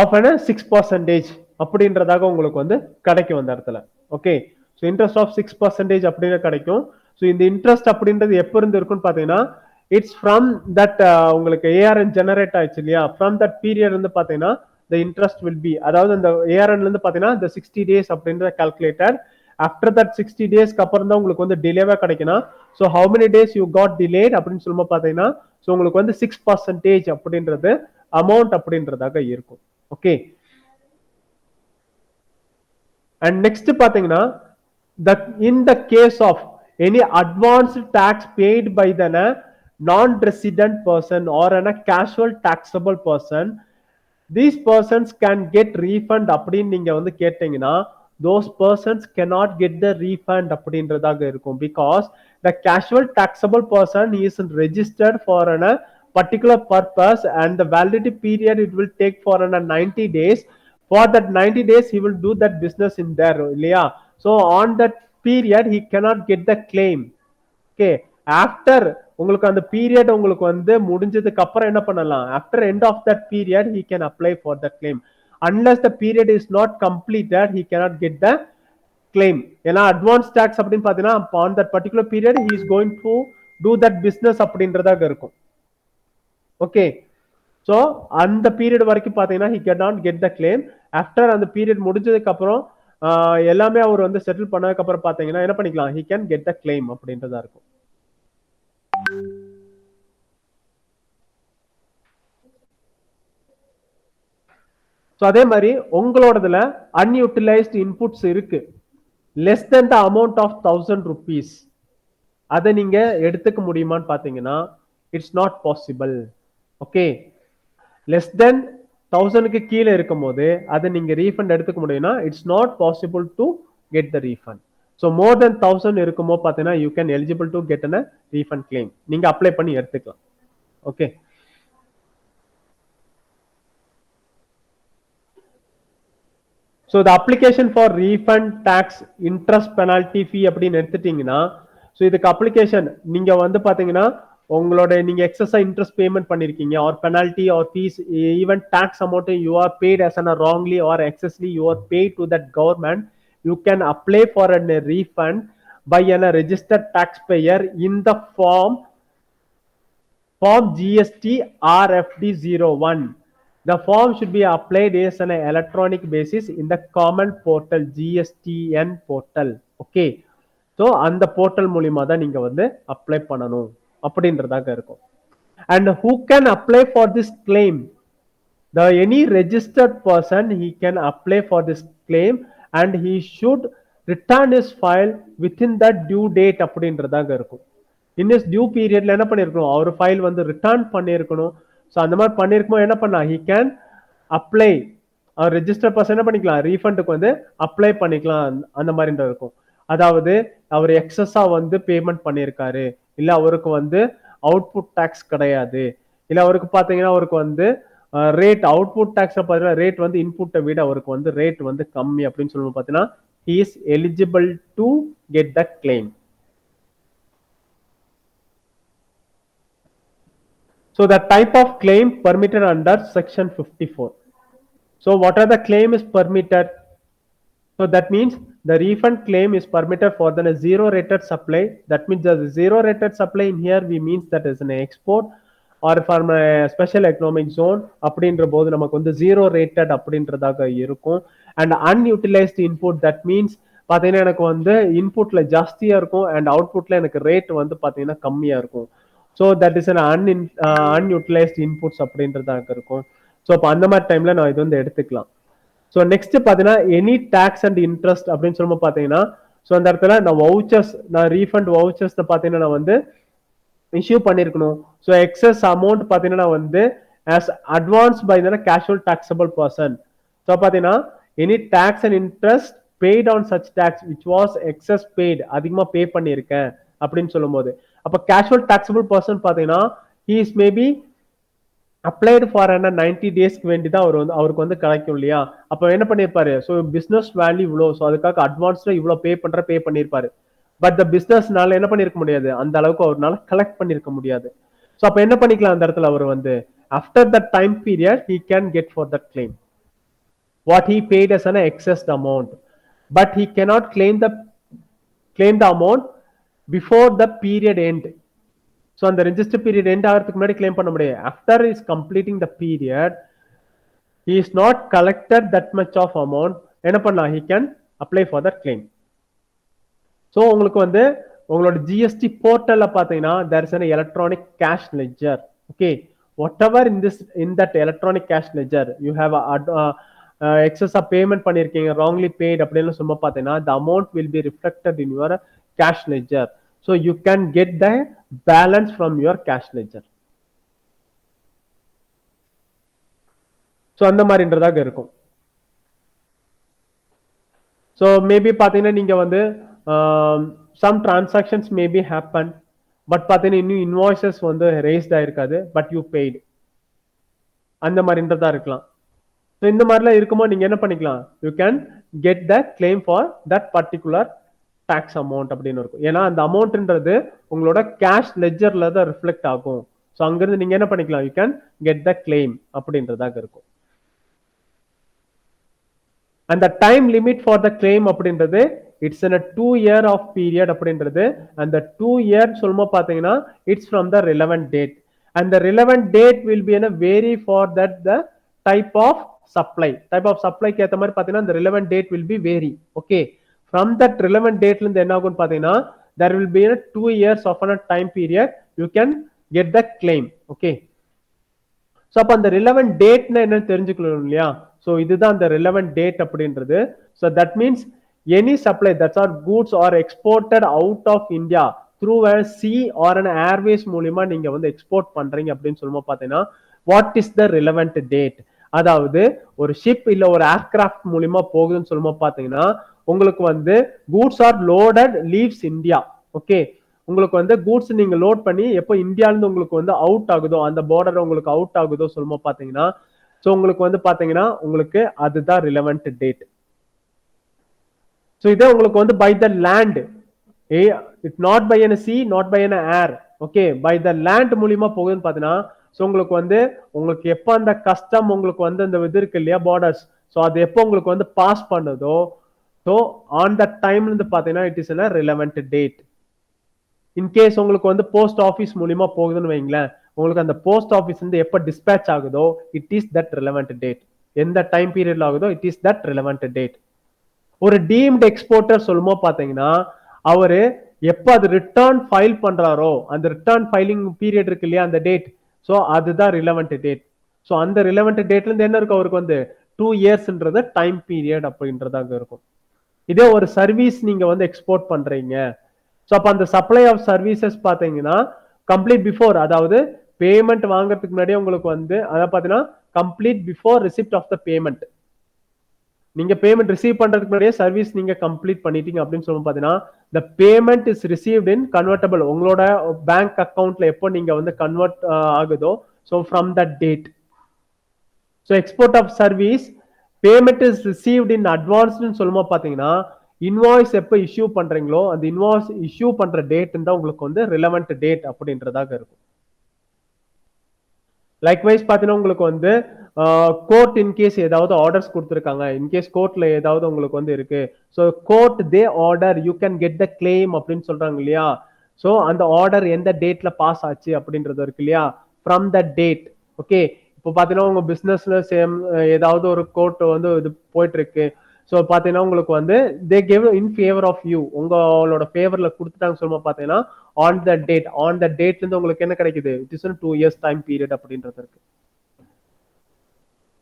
of an 6% அப்படின்றதாக உங்களுக்கு வந்து கிடைக்கும் அந்த இடத்துல. ஓகே, ஸோ இன்ட்ரெஸ்ட் ஆஃப் 6% அப்படின்னு கிடைக்கும். ஸோ இந்த இன்ட்ரெஸ்ட் அப்படின்றது எப்போ இருந்து இருக்குன்னு பார்த்தீங்கன்னா இட்ஸ் ஃப்ரம் தட் உங்களுக்கு ஏஆர்என் ஜெனரேட் ஆயிடுச்சு இல்லையா, ஃப்ரம் தட் பீரியட் வந்து பார்த்தீங்கன்னா த இன்ட்ரெஸ்ட் வில் பி, அதாவது அந்த ஏஆர்என்ல இருந்து பார்த்தீங்கன்னா இந்த 60 days அப்படின்ற கால்குலேட்டட். ஆஃப்டர் தட் 60 daysக்கு அப்புறம் தான் உங்களுக்கு வந்து டிலேவா கிடைக்கணும். So how many days you got delayed அப்படின்னு சொல்லும்போது பார்த்தீங்கன்னா ஸோ உங்களுக்கு வந்து 6% அப்படின்றது அமௌண்ட் அப்படின்றதாக இருக்கும். ஓகே, அண்ட் நெக்ஸ்ட் பாத்தீங்கன்னா in the case of any advanced tax paid by the non-resident person or a casual taxable person, these persons can get refund அப்படின்னு நீங்க வந்து கேட்டீங்கன்னா those persons cannot get the refund அப்படின்றதாக இருக்கும். because the casual taxable person is registered for a particular purpose and the validity period it will take for 90 days. For that 90 days he will do that business in there இல்லையா. so on that period he cannot get the claim. okay, after உங்களுக்கு அந்த period உங்களுக்கு வந்து முடிஞ்சதுக்கு அப்புறம் என்ன பண்ணலாம், after end of that period he can apply for the claim. unless the period is not completed he cannot get the claim. ஏன்னா advance tax அப்படின்னு பாத்தீங்கன்னா on that particular period he is going to do that business அப்படின்றதாக இருக்கும். Okay, so அந்த period வரைக்கும் பார்த்தீங்கன்னா he cannot get the claim. after அந்த period முடிஞ்சதுக்கு அப்புறம் எல்லாமே அவர் வந்து செட்டில் பண்ணதுக்கு அப்புறம் பார்த்தீங்கன்னா என்ன பண்ணிக்கலாம், he can get the claim அப்படின்றதா இருக்கும். ஸோ அதே மாதிரி உங்களோடதுல அன்யூட்டிலைஸ்ட் இன்புட்ஸ் இருக்கு less than the amount of 1000 rupees, அதை நீங்க எடுத்துக்க முடியுமான்னு பார்த்தீங்கன்னா it's not possible. Okay, less than 1000க்கு கீழே இருக்கும் போது அதை நீங்க ரீஃபண்ட் எடுத்துக்க முடியும்னா it's not possible to get the refund. So more than 1000 இருக்குமோ பார்த்தீங்கன்னா you can eligible to get a refund claim, நீங்க அப்ளை பண்ணி எடுத்துக்கலாம். Okay, so the application for refund tax interest penalty ஃபீ அப்படின்னு எடுத்துட்டீங்கன்னா ஸோ இதுக்கு அப்ளிகேஷன் நீங்க வந்து பாத்தீங்கன்னா உங்களோட நீங்க எக்ஸஸா இன்ட்ரெஸ்ட் பேமெண்ட் பண்ணிருக்கீங்க or penalty or fees, even tax amount you are paid as an wrongly or excessively you are paid to that government, you can apply for a refund by a registered taxpayer in the form GST RFD01. The form should be applied as an electronic basis in the common portal GSTN portal. Okay. So அந்த portal மூலியமா தான் நீங்க வந்து apply பண்ணணும் அப்படின்றதாக இருக்கும். And who can apply for this claim? The any registered person he can apply for this claim and he should return his file within that due date அப்படின்றதாக இருக்கும். In this due periodல என்ன பண்ணிருக்கணும், அவர் file வந்து return பண்ணிருக்கணும். So அந்த மாதிரி பண்ணிருக்கும்போது என்ன பண்ணா, he can apply, அவர் ரெஜிஸ்டர் பர்சன் என்ன பண்ணிக்கலாம், ரீஃபண்டுக்கு வந்து அப்ளை பண்ணிக்கலாம் அந்த மாதிரி இருக்கும். அதாவது அவர் எக்ஸஸா வந்து பேமெண்ட் பண்ணியிருக்காரு, இல்ல அவருக்கு வந்து அவுட்புட் டாக்ஸ் கிடையாது, இல்ல அவருக்கு பாத்தீங்கன்னா அவருக்கு வந்து ரேட் அவுட்புட் டாக்ஸ் பாத்தீங்கன்னா ரேட் வந்து இன்புட்டை விட அவருக்கு வந்து ரேட் வந்து கம்மி அப்படின்னு சொல்லும்போது பாத்தீங்கன்னா he is eligible to get the claim. So the type of claim permitted under section 54. So what are the claim is permitted? So that means the refund claim is permitted for the zero rated supply. That means the zero rated supply in here we means that is an export or from a special economic zone அப்படின்ற போது நமக்கு வந்து zero rated அப்படின்றதாக இருக்கும். And unutilized input, that means பாத்தீங்கன்னா எனக்கு வந்து இன்புட்ல ஜாஸ்தியா இருக்கும் and அவுட்புட்ல எனக்கு ரேட் வந்து பாத்தீங்கன்னா கம்மியா இருக்கும். So that is an unutilized inputs அப்படின்றதாக இருக்கும். ஸோ அப்போ அந்த மாதிரி டைம்ல நான் இது வந்து எடுத்துக்கலாம். ஸோ நெக்ஸ்ட் பார்த்தீங்கன்னா எனி டேக்ஸ் அண்ட் இன்ட்ரெஸ்ட் அப்படின்னு சொல்லும்போது பார்த்தீங்கன்னா ஸோ அந்த இடத்துல நான் வவுச்சர்ஸ், நான் ரீஃபண்ட் வவுச்சர்ஸ் பார்த்தீங்கன்னா நான் வந்து இஷ்யூ பண்ணியிருக்கணும். ஸோ எக்ஸஸ் அமௌண்ட் பார்த்தீங்கன்னா வந்து as advance by the casual taxable person. So பார்த்தீங்கன்னா any tax and interest paid on such tax which was excess paid, அதிகமாக பே பண்ணியிருக்கேன் அப்படின்னு சொல்லும் போது அப்போ கேஷுவல் டாக்ஸபிள் பர்சன் பார்த்தீங்கன்னா he is maybe applied for 90 டேஸ்க்கு வேண்டி தான் அவர் வந்து அவருக்கு வந்து கிடைக்கும் இல்லையா. அப்போ என்ன பண்ணியிருப்பாரு, ஸோ பிஸ்னஸ் வேல்யூ இவ்வளோ, ஸோ அதுக்காக அட்வான்ஸ்ல இவ்வளோ பே பண்ணியிருப்பாரு. பட் த பிஸ்னஸ்னால என்ன பண்ணிருக்க முடியாது, அந்த அளவுக்கு அவரால் கலெக்ட் பண்ணிருக்க முடியாது. ஸோ அப்போ என்ன பண்ணிக்கலாம் அந்த இடத்துல அவர் வந்து after the time period he can get for that claim what he paid as an excess amount. But he cannot claim the amount before the period end. So அந்த ரெஜிஸ்டர் பீரியட் எண்ட் ஆகிறதுக்கு முன்னாடி claim பண்ண முடியாது. After is completing the period he is not collected that much of amount, என்ன பண்ணலாம், he can apply for that claim. So உங்களுக்கு வந்து உங்களோட ஜிஎஸ்டி போர்ட்டல்ல பார்த்தீங்கன்னா there is an electronic cash ledger. Okay, whatever in that electronic cash ledger you have excess of payment பண்ணிருக்கீங்க, wrongly paid அப்படின்னு சும்மா பார்த்தீங்கன்னா the amount will be reflected in your cash ledger. So you can get the balance from your cash ledger. So அந்த மாதிரின்றதாக இருக்கும். So maybe பார்த்தீங்கன்னா நீங்க வந்து some transactions maybe happen, but பார்த்தீங்கன்னா இன்னும் இன்வாய்சஸ் வந்து ரேஸ்ட் ஆயிருக்காது, பட் யூ பெய்டு அந்த மாதிரின்றதா இருக்கலாம். ஸோ இந்த மாதிரிலாம் இருக்கும்போது நீங்க என்ன பண்ணிக்கலாம், you can get the claim for that particular tax amount அப்படின்னு இருக்கும். ஏன்னா அந்த அமௌண்ட்ன்றது உங்களோட கேஷ் லெஜர்ல தான் ரிஃப்ளெக்ட் ஆகும். ஸோ அங்கிருந்து நீங்க என்ன பண்ணிக்கலாம், you can get the claim அப்படின்றதாக இருக்கும். And the time limit for the claim அப்படின்றது it's in a 2 year of period அப்படின்றது. and the 2 year சொல்லுமா பார்த்தீங்கன்னா it's from the relevant date, and the relevant date will be in a vary for that the type of supply ஏத்த மாதிரி பார்த்தீங்கன்னா the relevant date will be vary. Okay, from that relevant date ல இருந்து என்ன ஆகும் பார்த்தீங்கன்னா there will be a 2 years of a time period you can get the claim. Okay, so அப்போ அந்த ரிலவெண்ட் டேட்னா என்னன்னு தெரிஞ்சுக்கணும் இல்லையா. ஸோ இதுதான் அந்த ரிலவெண்ட் டேட் அப்படின்றது. So that means any supply that's or goods are exported out of India through a sea or an airways மூலியமா நீங்க வந்து எக்ஸ்போர்ட் பண்றீங்க அப்படின்னு சொல்லும்போது பார்த்தீங்கன்னா what is the relevant date. அதாவது ஒரு ஷிப் இல்ல ஒரு ஏர்கிராஃப்ட் மூலியமா போகுதுன்னு சொல்லும்போது பார்த்தீங்கன்னா உங்களுக்கு வந்து goods are loaded leaves India. Okay, உங்களுக்கு வந்து கூட்ஸ் நீங்க லோட் பண்ணி எப்போ இந்தியாவிலிருந்து உங்களுக்கு வந்து அவுட் ஆகுதோ, அந்த பார்டர் உங்களுக்கு அவுட் ஆகுதோ சொல்லும்போது பாத்தீங்கன்னா ஸோ உங்களுக்கு வந்து பாத்தீங்கன்னா உங்களுக்கு அதுதான் ரிலவெண்ட் டேட். ஸோ இதே உங்களுக்கு வந்து by the land, it not by an sea, not by an air. Okay by the land மூலியமா போகுதுன்னு பாத்தீங்கன்னா ஸோ உங்களுக்கு எப்போ அந்த கஸ்டம் உங்களுக்கு அந்த இது இருக்கு இல்லையா பார்டர்ஸ் ஸோ அது எப்போ உங்களுக்கு பாஸ் பண்ணுதோ ஸோ ஆன் த டைம்ல இருந்து பாத்தீங்கன்னா it is relevant date. In case உங்களுக்கு போஸ்ட் ஆஃபீஸ் மூலியமா போகுதுன்னு வைங்களேன், உங்களுக்கு அந்த போஸ்ட் ஆஃபீஸ் வந்து எப்போ டிஸ்பேச் ஆகுதோ it is that relevant date. எந்த டைம் பீரியட்ல ஆகுதோ it is that relevant date. ஒரு டீம்டு எக்ஸ்போர்ட்டர் சொல்லுமோ பாத்தீங்கன்னா அவரு எப்ப அது ரிட்டர்ன் ஃபைல் பண்றாரோ அந்த ரிட்டர்ன் ஃபைலிங் பீரியட் இருக்கு இல்லையா அந்த டேட், ஸோ அதுதான் ரிலவெண்ட் டேட். ஸோ அந்த ரிலவெண்ட் டேட்ல இருந்து என்ன இருக்கும் அவருக்கு 2 இயர்ஸ்ன்றது டைம் பீரியட் அப்படின்றதாக இருக்கும். இதே ஒரு சர்வீஸ் நீங்க எக்ஸ்போர்ட் பண்றீங்க, ஸோ அப்ப அந்த சப்ளை ஆஃப் சர்வீசஸ் பாத்தீங்கன்னா கம்ப்ளீட் பிஃபோர், அதாவது பேமெண்ட் வாங்குறதுக்கு முன்னாடியே உங்களுக்கு அதாவது பாத்தீங்கன்னா complete before receipt of the payment. நீங்க பேமெண்ட் ரிசீவ் பண்றதுக்கு முன்னாடியே சர்வீஸ் நீங்க கம்ப்ளீட் பண்ணிட்டீங்க அப்படின்னு சொல்லும் பாத்தீங்கன்னா the payment is received in convertible. உங்களோட பேங்க் அக்கவுண்ட்ல எப்போ நீங்க கன்வெர்ட் ஆகுதோ so from that date. so export of service payment is received in advance னு சொல்லுமா பாத்தீங்கன்னா இன்வாய்ஸ் எப்போ இஷ்யூ பண்றீங்களோ அந்த இன்வாய்ஸ் இஷ்யூ பண்ற டேட் தான் உங்களுக்கு ரிலவெண்ட் டேட் அப்படின்றதாக இருக்கும். லைக்வைஸ் பாத்தீங்கன்னா உங்களுக்கு கோர்ட் இன்கேஸ் ஏதாவது ஆர்டர்ஸ் கொடுத்துருக்காங்க, இன்கேஸ் கோர்ட்ல ஏதாவது உங்களுக்கு இருக்கு, so court they order you can get the claim அப்படின்னு சொல்றாங்க இல்லையா, ஸோ அந்த ஆர்டர் எந்த டேட்ல பாஸ் ஆச்சு அப்படின்றது இருக்கு இல்லையா, ஃப்ரம் த டேட். ஓகே இப்போ பாத்தீங்கன்னா உங்க பிசினஸ்ல சேம் ஏதாவது ஒரு கோர்ட் இது போயிட்டு இருக்கு, ஸோ பாத்தீங்கன்னா உங்களுக்கு they give in favour of you, உங்களோட ஃபேவர்ல கொடுத்துட்டாங்க சொல்லுமா பாத்தீங்கன்னா ஆன் த டேட்ல இருந்து உங்களுக்கு என்ன கிடைக்குது, it is 2 years time period அப்படின்றது இருக்கு.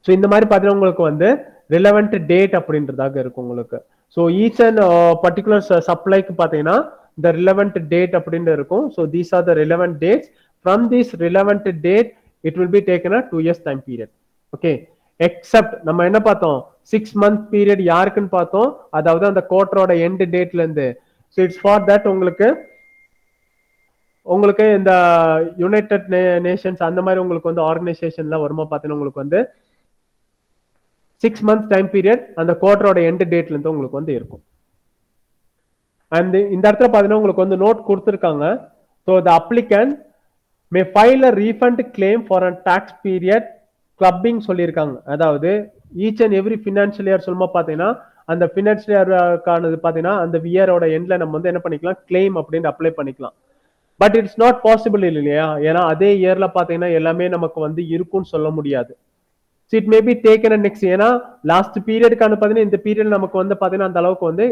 ஸோ இந்த மாதிரி பாத்தீங்கன்னா உங்களுக்கு ரிலவெண்ட் டேட் அப்படின்றதாக இருக்கும் உங்களுக்கு. ஸோ ஈச் அண்ட் பர்டிகுலர் சப்ளைக்கு பாத்தீங்கன்னா இந்த ரிலவெண்ட் டேட் அப்படின்னு இருக்கும். So these are the relevant dates. From this relevant date it will be taken 2 years time period. Okay accept நம்ம என்ன பார்த்தோம் 6 மந்த் பீரியட் யாருக்குன்னு பார்த்தோம், அதாவது அந்த குவார்டரோட எண்ட் டேட்ல இருந்து. ஸோ இட்ஸ் ஃபார் தட் உங்களுக்கு இந்த யுனைடெட் நேஷன்ஸ் அந்த மாதிரி உங்களுக்கு ஆர்கனைசேஷன்ல வருமா பார்த்தீங்கன்னா உங்களுக்கு 6 மந்த்ஸ் டைம் பீரியட் அந்த குவார்டரோட எண்ட் டேட்ல இருந்து உங்களுக்கு இருக்கும். அண்ட் இந்த இடத்துல பாத்தீங்கன்னா உங்களுக்கு நோட் கொடுத்துருக்காங்க. So the applicant may file a refund claim for a tax period clubbing சொல்லியிருக்காங்க. அதாவது each and every financial year சொல்லுமா பாத்தீங்கன்னா அந்த ஃபினான்ஷியல் இயர்க்கானது பாத்தீங்கன்னா அந்த இயரோட எண்ட்ல நம்ம என்ன பண்ணிக்கலாம், கிளைம் அப்படின்னு அப்ளை பண்ணிக்கலாம். பட் இட்ஸ் நாட் பாசிபிள் இல்லையா, ஏன்னா அதே இயர்ல பாத்தீங்கன்னா எல்லாமே நமக்கு இருக்கும்னு சொல்ல முடியாது. So it may be taken next, ஏன்னா லாஸ்ட் பீரியடுக்கான பாத்தீங்கன்னா இந்த பீரியட் நமக்கு பாத்தீங்கன்னா அந்த அளவுக்கு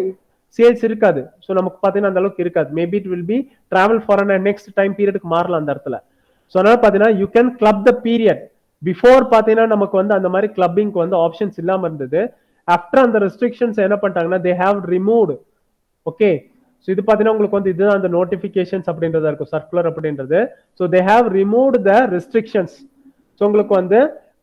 சேல்ஸ் இருக்காது. ஸோ நமக்கு பாத்தீங்கன்னா அந்த அளவுக்கு இருக்காது. Maybe it will be travel for next time பீரியடுக்கு மாறலாம் அந்த இடத்துல. ஸோ அதனால பாத்தீங்கன்னா you can club the period before பாத்தீங்கன்னா நமக்கு அந்த மாதிரி கிளப்பிங்க்கு ஆப்ஷன்ஸ் இல்லாம இருந்தது. ஆஃப்டர் அந்த ரெஸ்ட்ரிக்ஷன்ஸ் என்ன பண்ணிட்டாங்கன்னா they have removed. Okay so இது பாத்தீங்கன்னா உங்களுக்கு இதுதான் அந்த நோட்டிபிகேஷன்ஸ் அப்படின்றதா இருக்கும், சர்க்குலர் அப்படின்றது. So they have removed the restrictions. So உங்களுக்கு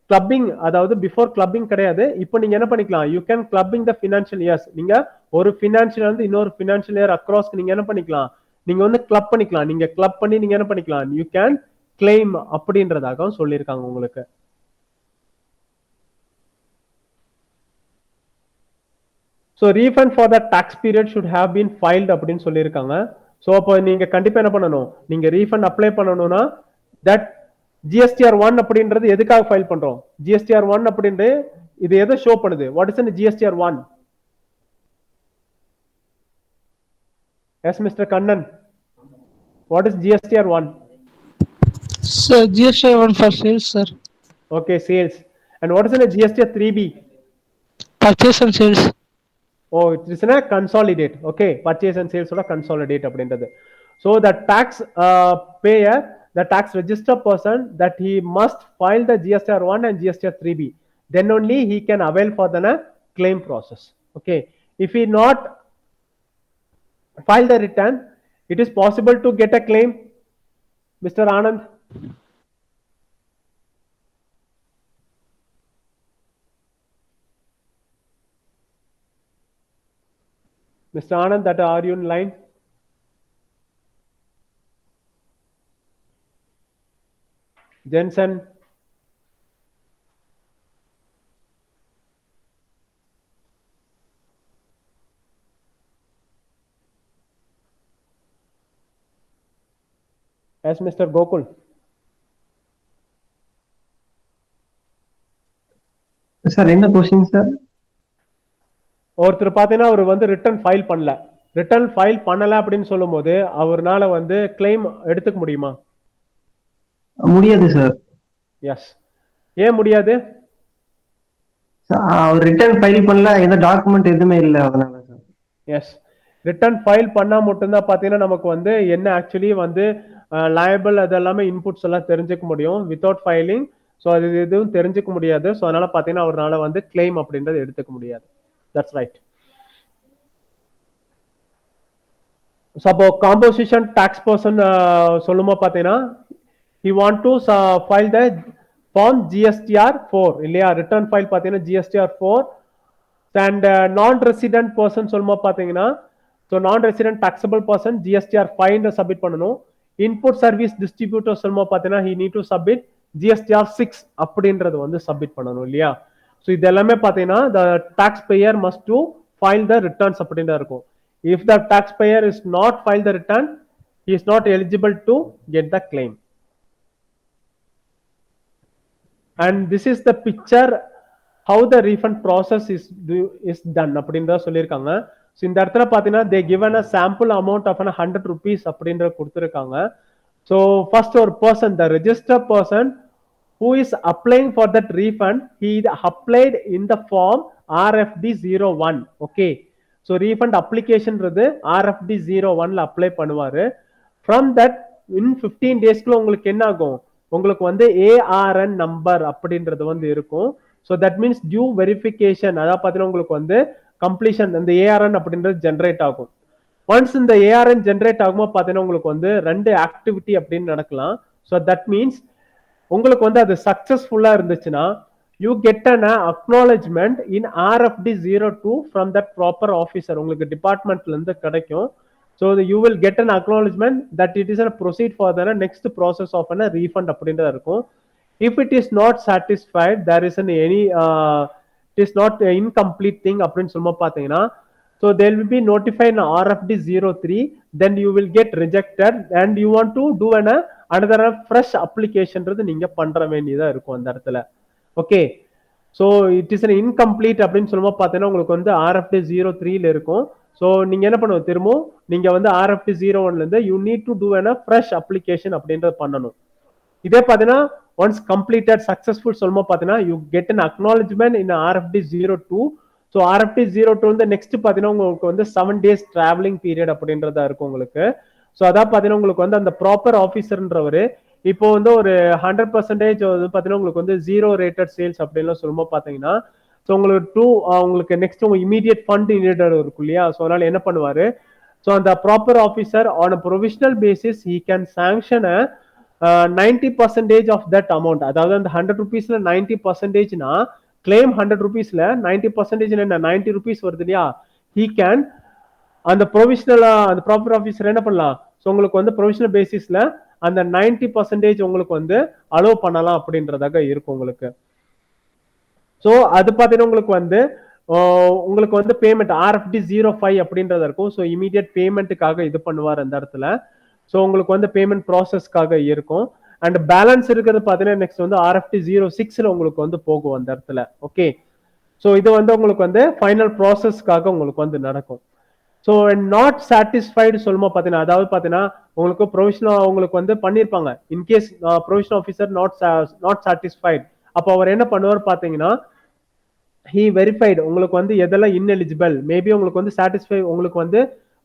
கிளப்பிங், அதாவது பிஃபோர் கிளப்பிங் கிடையாது. இப்போ நீங்க என்ன பண்ணிக்கலாம், you can clubbing the financial years. நீங்க ஒரு ஃபினான்ஷியல் இன்னொரு ஃபினான்ஷியல் இயர் அக்ராஸ் நீங்க என்ன பண்ணிக்கலாம், நீங்க கிளப் பண்ணிக்கலாம். நீங்க கிளப் பண்ணி நீங்க என்ன பண்ணிக்கலாம், யூ கேன் கிளைம் அப்படின்றதாகவும் சொல்லியிருக்காங்க உங்களுக்கு. So refund for the tax period should have been filed அப்படின்னு சொல்லியிருக்காங்க. ஸோ அப்போ நீங்க கண்டிப்பா என்ன பண்ணணும், நீங்க ரீஃபண்ட் அப்ளை பண்ணணும்னா தட் ஜிஎஸ்டிஆர் 1 அப்படின்றது எதுக்காக ஃபைல் பண்றோம், ஜிஎஸ்டிஆர் 1 அப்படின்றது இது எதை ஷோ பண்ணுது, what is GSTR 1? S mister Kannan, what is GSTR 1? Sir, GST 1 for sales, sir. Okay, sales. And what is GSTR 3B? Purchase and sales. Oh, it is a consolidate. Okay, purchase and sales consolidate அப்படின்றது. So the tax payer, the tax register person, that he must file the GSTR 1 and GSTR 3B. Then only he can avail for the claim process. Okay, if he not file the return, it is possible to get a claim, Mr. Anand. Mr. Anand, that are you in line? Jensen. S mister Gokul. Sir என்ன question sir? ஒருத்தர் பாத்தீங்கன்னா அவர் வந்து return file பண்ணல. Return file பண்ணல அப்படின்னு சொல்லும் போது அவர்னால வந்து கிளைம் எடுத்துக்க முடியுமா? முடியாது சார். எஸ். ஏன் முடியாது? அவர் ரிட்டர்ன் ஃபைல் பண்ணல, எந்த டாக்குமெண்ட் எதுவுமே இல்லை அதனால சார். எஸ். ரிட்டர்ன் ஃபைல் பண்ணா மட்டும்தான் பாத்தீங்கன்னா நமக்கு வந்து என்ன ஆக்சுவலி வந்து லயபிள் அதெல்லாமே இன்புட்ஸ் எல்லாம் தெரிஞ்சுக்க முடியும். வித்தவுட் ஃபைலிங் ஸோ அது எதுவும் தெரிஞ்சுக்க முடியாது. ஸோ அதனால பாத்தீங்கன்னா அவரால் வந்து கிளைம் அப்படின்றது எடுத்துக்க முடியாது. That's right. ஸோ அப்போ காம்போசிஷன் டாக்ஸ் பர்சன் சொல்லுமா பாத்தீங்கன்னா he want to file the form GSTR 4 இல்லையா? ரிட்டர்ன் ஃபைல் பாத்தீங்கன்னா GSTR 4 அண்ட் நான் ரெசிடென்ட் பர்சன் சொல்லுமா பாத்தீங்கன்னா ஸோ நான் resident taxable person GSTR 5 submit பண்ணணும். இன்புட் சர்வீஸ் டிஸ்ட்ரிபியூட்டர் சொல்லுமா பாத்தீங்கன்னா he need to submit GSTR 6 அப்படின்றது வந்து சப்மிட் பண்ணணும் இல்லையா? ஸோ இது எல்லாமே பாத்தீங்கன்னா the taxpayer must to file the returns அப்படின்றது இருக்கும். If the taxpayer is not filed the return, he is not eligible to get the claim. And this is the picture how the refund process is done அப்படின்றத சொல்லியிருக்காங்க. So இந்த இடத்துல பார்த்தீங்கன்னா they given a sample amount of 100 rupees அப்படின்ற கொடுத்துருக்காங்க. So first ஒரு person the registered person who is applying for that refund he applied in the form RFD 01. okay. So refund அப்ளிகேஷன்றது RFD 01ல அப்ளை பண்ணுவாரு. From that in 15 டேஸ்க்குள்ள உங்களுக்கு என்ன ஆகும்? உங்களுக்கு வந்து ARN நம்பர் அப்படின்றது வந்து இருக்கும். So that means due verification அதாவது பார்த்தீங்கன்னா உங்களுக்கு வந்து கம்ப்ளீஷன் இந்த ARN அப்படின்றது ஜென்ரேட் ஆகும். ஒன்ஸ் இந்த ARN ஜென்ரேட் ஆகும்போது பார்த்தீங்கன்னா உங்களுக்கு வந்து 2 ஆக்டிவிட்டி அப்படின்னு நடக்கலாம். ஸோ தட் மீன்ஸ் உங்களுக்கு வந்து அது சக்சஸ்ஃபுல்லா இருந்துச்சுன்னா you get an acknowledgement in RFD 02 from that proper officer உங்களுக்கு டிபார்ட்மெண்ட்ல இருந்து கிடைக்கும். So you will get an acknowledgement that it is a proceed for the next process of a refund அப்படின்றது இருக்கும். If it is not satisfied there is an any it is not incomplete thing அப்படின்னு சொல்லும்போது பார்த்தீங்கன்னா so they will be notified in RFD 03 then you will get rejected and you want to do another fresh applicationன்றது நீங்க பண்ற வேண்டியதா இருக்கும் அந்த இடத்துல. Okay. So it is an incomplete அப்படின்னு சொல்லும்போது பார்த்தீங்கன்னா உங்களுக்கு வந்து RFD 03ல இருக்கும். ஸோ நீங்க என்ன பண்ணுவோம் திரும்பவும் நீங்க வந்து RFD 01லேருந்து you need to do fresh application அப்படின்றது பண்ணணும். இதே பார்த்தீங்கன்னா ஒன்ஸ் கம்ப்ளீட்டட் சக்சஸ்ஃபுல் சொல்லும்போது பார்த்தீங்கன்னா you get an acknowledgement in RFD 02. So RFD 02 வந்து நெக்ஸ்ட் பார்த்தீங்கன்னா உங்களுக்கு வந்து 7 days டிராவலிங் பீரியட் அப்படின்றதா இருக்கும் உங்களுக்கு. ஸோ அதான் பார்த்தீங்கன்னா உங்களுக்கு வந்து அந்த ப்ராப்பர் ஆஃபீஸர்ன்றவர் இப்போ வந்து ஒரு 100% வந்து பார்த்தீங்கன்னா உங்களுக்கு வந்து 0 ரேட்டட் சேல்ஸ் அப்படின்லாம் சொல்லும்போது பார்த்தீங்கன்னா ஸோ உங்களுக்கு உங்களுக்கு நெக்ஸ்ட் உங்க இமீடியட் ஃபண்ட் நீடட் இருக்கும் இல்லையா? ஸோ அதனால என்ன பண்ணுவாரு? ஸோ அந்த proper officer on a provisional basis he can sanction 90% of that amount. அதாவது அந்த 100 rupeesல 90%னா கிளைம் 100 rupeesல 90% என்ன 90 rupees வருது இல்லையா? ஹீ கேன் அந்த ப்ரொவிஷனலா அந்த ப்ராப்பர் ஆஃபீஸர் என்ன பண்ணலாம்? ஸோ உங்களுக்கு வந்து ப்ரொவிஷனல் பேசிஸ்ல அந்த 90% உங்களுக்கு வந்து அலோவ் பண்ணலாம் அப்படின்றதாக இருக்கும் உங்களுக்கு. ஸோ அது பார்த்தீங்கன்னா உங்களுக்கு வந்து பேமெண்ட் RFD 05 அப்படின்றத இருக்கும். ஸோ இமீடியட் பேமெண்ட்டுக்காக இது பண்ணுவார் அந்த இடத்துல. ஸோ உங்களுக்கு வந்து பேமெண்ட் ப்ராசஸ்க்காக இருக்கும். அண்ட் பேலன்ஸ் இருக்கிறது பார்த்தீங்கன்னா நெக்ஸ்ட் வந்து RFD 06ல உங்களுக்கு வந்து போகும் அந்த இடத்துல. ஓகே. ஸோ இது வந்து உங்களுக்கு வந்து ஃபைனல் ப்ராசஸ்க்காக உங்களுக்கு வந்து நடக்கும். ஸோ நாட் சாட்டிஸ்ஃபைடு சொல்லுமா பார்த்தீங்கன்னா அதாவது பார்த்தீங்கன்னா உங்களுக்கு ப்ரொவிஷனல் உங்களுக்கு வந்து பண்ணியிருப்பாங்க. In case provisional officer not satisfied அப்போ அவர் என்ன பண்ணுவார் பார்த்தீங்கன்னா ஹீ வெரிஃபைடு உங்களுக்கு வந்து எதெல்லாம் இன்எலிஜிபிள் மேபி உங்களுக்கு வந்து சாட்டிஸ்ஃபை உங்களுக்கு வந்து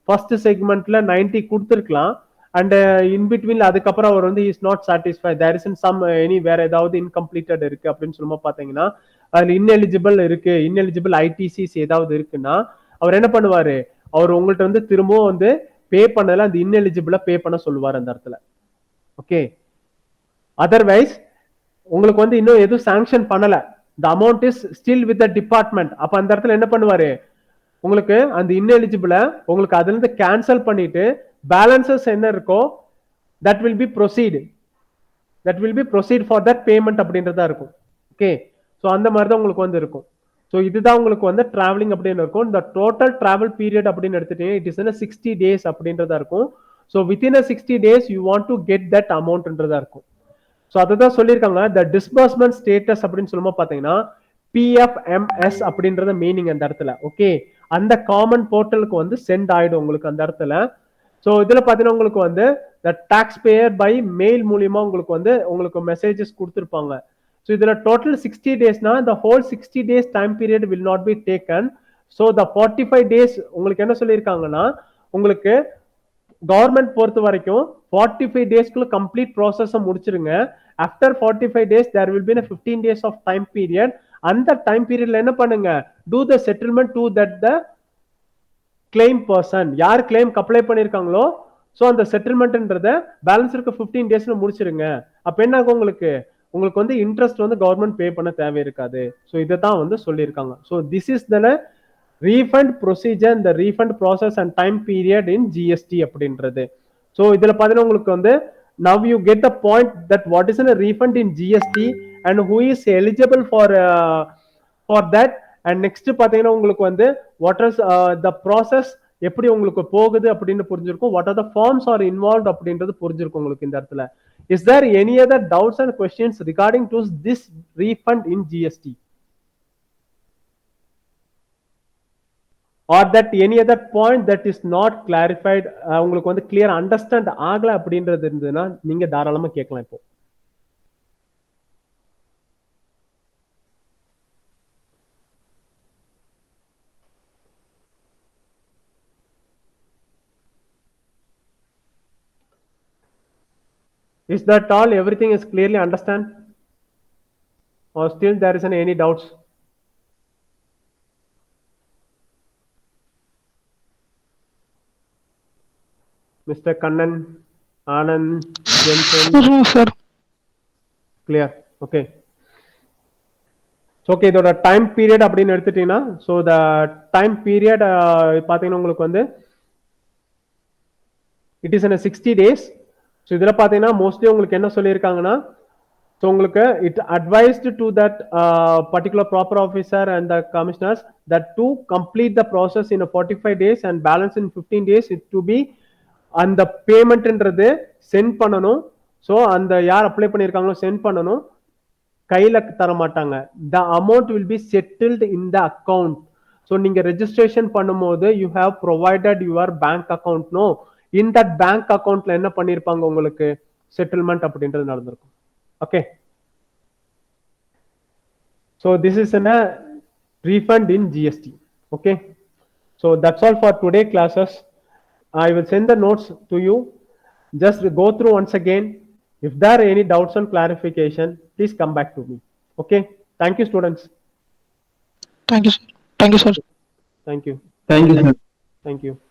ஃபர்ஸ்ட் செக்மெண்ட்ல 90 கொடுத்துருக்கலாம். அண்ட் இன்பிட்வீன்ல அதுக்கப்புறம் அவர் வந்து is not satisfy there is in some any வேற ஏதாவது இன்கம்ப்ளீட்டட் இருக்கு அப்படின்னு சொல்லும்போது பார்த்தீங்கன்னா அதுல இன்எலிஜிபிள் ITCs ஏதாவது இருக்குன்னா அவர் என்ன பண்ணுவாரு? அவர் உங்கள்கிட்ட வந்து திரும்பவும் வந்து பே பண்ணதுல அந்த இன்எலிஜிபிளா பே பண்ண சொல்லுவார் அந்த இடத்துல. ஓகே. அதர்வைஸ் உங்களுக்கு வந்து இன்னும் எதுவும் சாங்ஷன் பண்ணல the amount is still with the department அப்ப அந்த இடத்துல என்ன பண்ணுவாரு? உங்களுக்கு அந்த இன்எலிஜிபிள உங்களுக்கு அதுல இருந்து கேன்சல் பண்ணிட்டு பேலன்சஸ் என்ன இருக்கோ that will be proceed for that payment அப்படின்றதா இருக்கும். ஓகே. ஸோ அந்த மாதிரி தான் உங்களுக்கு வந்து இருக்கும். ஸோ இதுதான் உங்களுக்கு வந்து டிராவலிங் அப்படின்னு இருக்கும். இந்த டோட்டல் டிராவல் பீரியட் அப்படின்னு எடுத்துட்டீங்க இட் இஸ் 60 days அப்படின்றதா இருக்கும். So within a 60 days you want to get that அமௌண்ட்ன்றதா இருக்கும். ஸோ அதுதான் சொல்லியிருக்காங்க த டிஸ்பர்ஸ்மெண்ட் ஸ்டேட்டஸ் அப்படின்னு சொல்லும்போது பார்த்தீங்கன்னா PFMS அப்படின்றத மீனிங் அந்த இடத்துல. ஓகே, அந்த காமன் போர்ட்டலுக்கு வந்து சென்ட் ஆயிடும் உங்களுக்கு அந்த இடத்துல. ஸோ இதில் பார்த்தீங்கன்னா உங்களுக்கு வந்து த டாக்ஸ் பேயர் பை மெயில் மூலியமா உங்களுக்கு மெசேஜஸ் கொடுத்துருப்பாங்க. ஸோ இதில் total 60 டேஸ்னா the whole 60 days time period will not be taken. So the 45 days உங்களுக்கு என்ன சொல்லியிருக்காங்கன்னா உங்களுக்கு கவர்மெண்ட் பொறுத்த வரைக்கும் 45 டேஸ்க்குள்ள கம்ப்ளீட் ப்ராசஸ் முடிச்சிருங்க. After 45 days there will be a 15 days of time period. அந்த டைம் பீரியட்ல என்ன பண்ணுங்க, do the settlement to that the claim person, யார் கிளைம் அப்ளை பண்ணிருக்காங்களோ ஸோ அந்த செட்டில்மெண்ட்ன்றத பேலன்ஸ் இருக்க 15 டேஸ்ல முடிச்சிருங்க. அப்ப என்ன ஆகும் உங்களுக்கு வந்து இன்ட்ரெஸ்ட் வந்து கவர்மெண்ட் பே பண்ண தேவை இருக்காது. ஸோ இதை தான் வந்து சொல்லியிருக்காங்க. So this is the refund procedure, இந்த refund process and time period in GST அப்படின்றது. ஸோ இதுல பார்த்தீங்கன்னா உங்களுக்கு வந்து now you get the point that what is a refund in GST and who is eligible for that. And next பாத்தீங்கன்னா உங்களுக்கு வந்து what is the process எப்படி உங்களுக்கு போகுது அப்படின்னு புரிஞ்சிருக்கும். What are the forms are involve அப்படின்றது புரிஞ்சிருக்கும் உங்களுக்கு இந்த இடத்துல. Is there any other doubts and questions regarding to this refund in GST or that any other point that is not clarified, உங்களுக்கு வந்து கிளியர் அண்டர்ஸ்டாண்ட் ஆகல அப்படின்றது இருந்ததுன்னா நீங்க தாராளமா கேட்கலாம். இப்போ is that all, everything is clearly understand or still there is any doubts? Mr. Kannan, Anand, Jensen, sir. clear? Okay. So okay, இதோட டைம் பீரியட் அப்படின்னு எடுத்துட்டீங்கன்னா ஸோ த டைம் பீரியட் பார்த்தீங்கன்னா உங்களுக்கு வந்து it is in 60 days. So இதில் பார்த்தீங்கன்னா mostly உங்களுக்கு என்ன சொல்லியிருக்காங்கன்னா ஸோ உங்களுக்கு it advised to that particular proper officer and the commissioners that to complete the process in 45 days and balance in 15 days it to be அந்த பேமெண்ட்ன்றது send பண்ணணும். So அந்த யார் அப்ளை பண்ணியிருக்காங்களோ சென்ட் பண்ணணும், கையில தர மாட்டாங்க. The amount will be settled in the account. So நீங்க ரெஜிஸ்ட்ரேஷன் பண்ணும்போது you have provided your bank account. No, in that bank அக்கௌண்ட்ல என்ன பண்ணிருப்பாங்க உங்களுக்கு செட்டில்மெண்ட் அப்படின்றது நடந்திருக்கும். Okay, so this is a refund in GST. okay, so that's all for today classes. I will send the notes to you. Just go through once again. If there are any doubts and clarification, please come back to me. Okay, thank you students. Thank you, sir. Thank you, sir. Thank you. Thank you, sir. Thank you.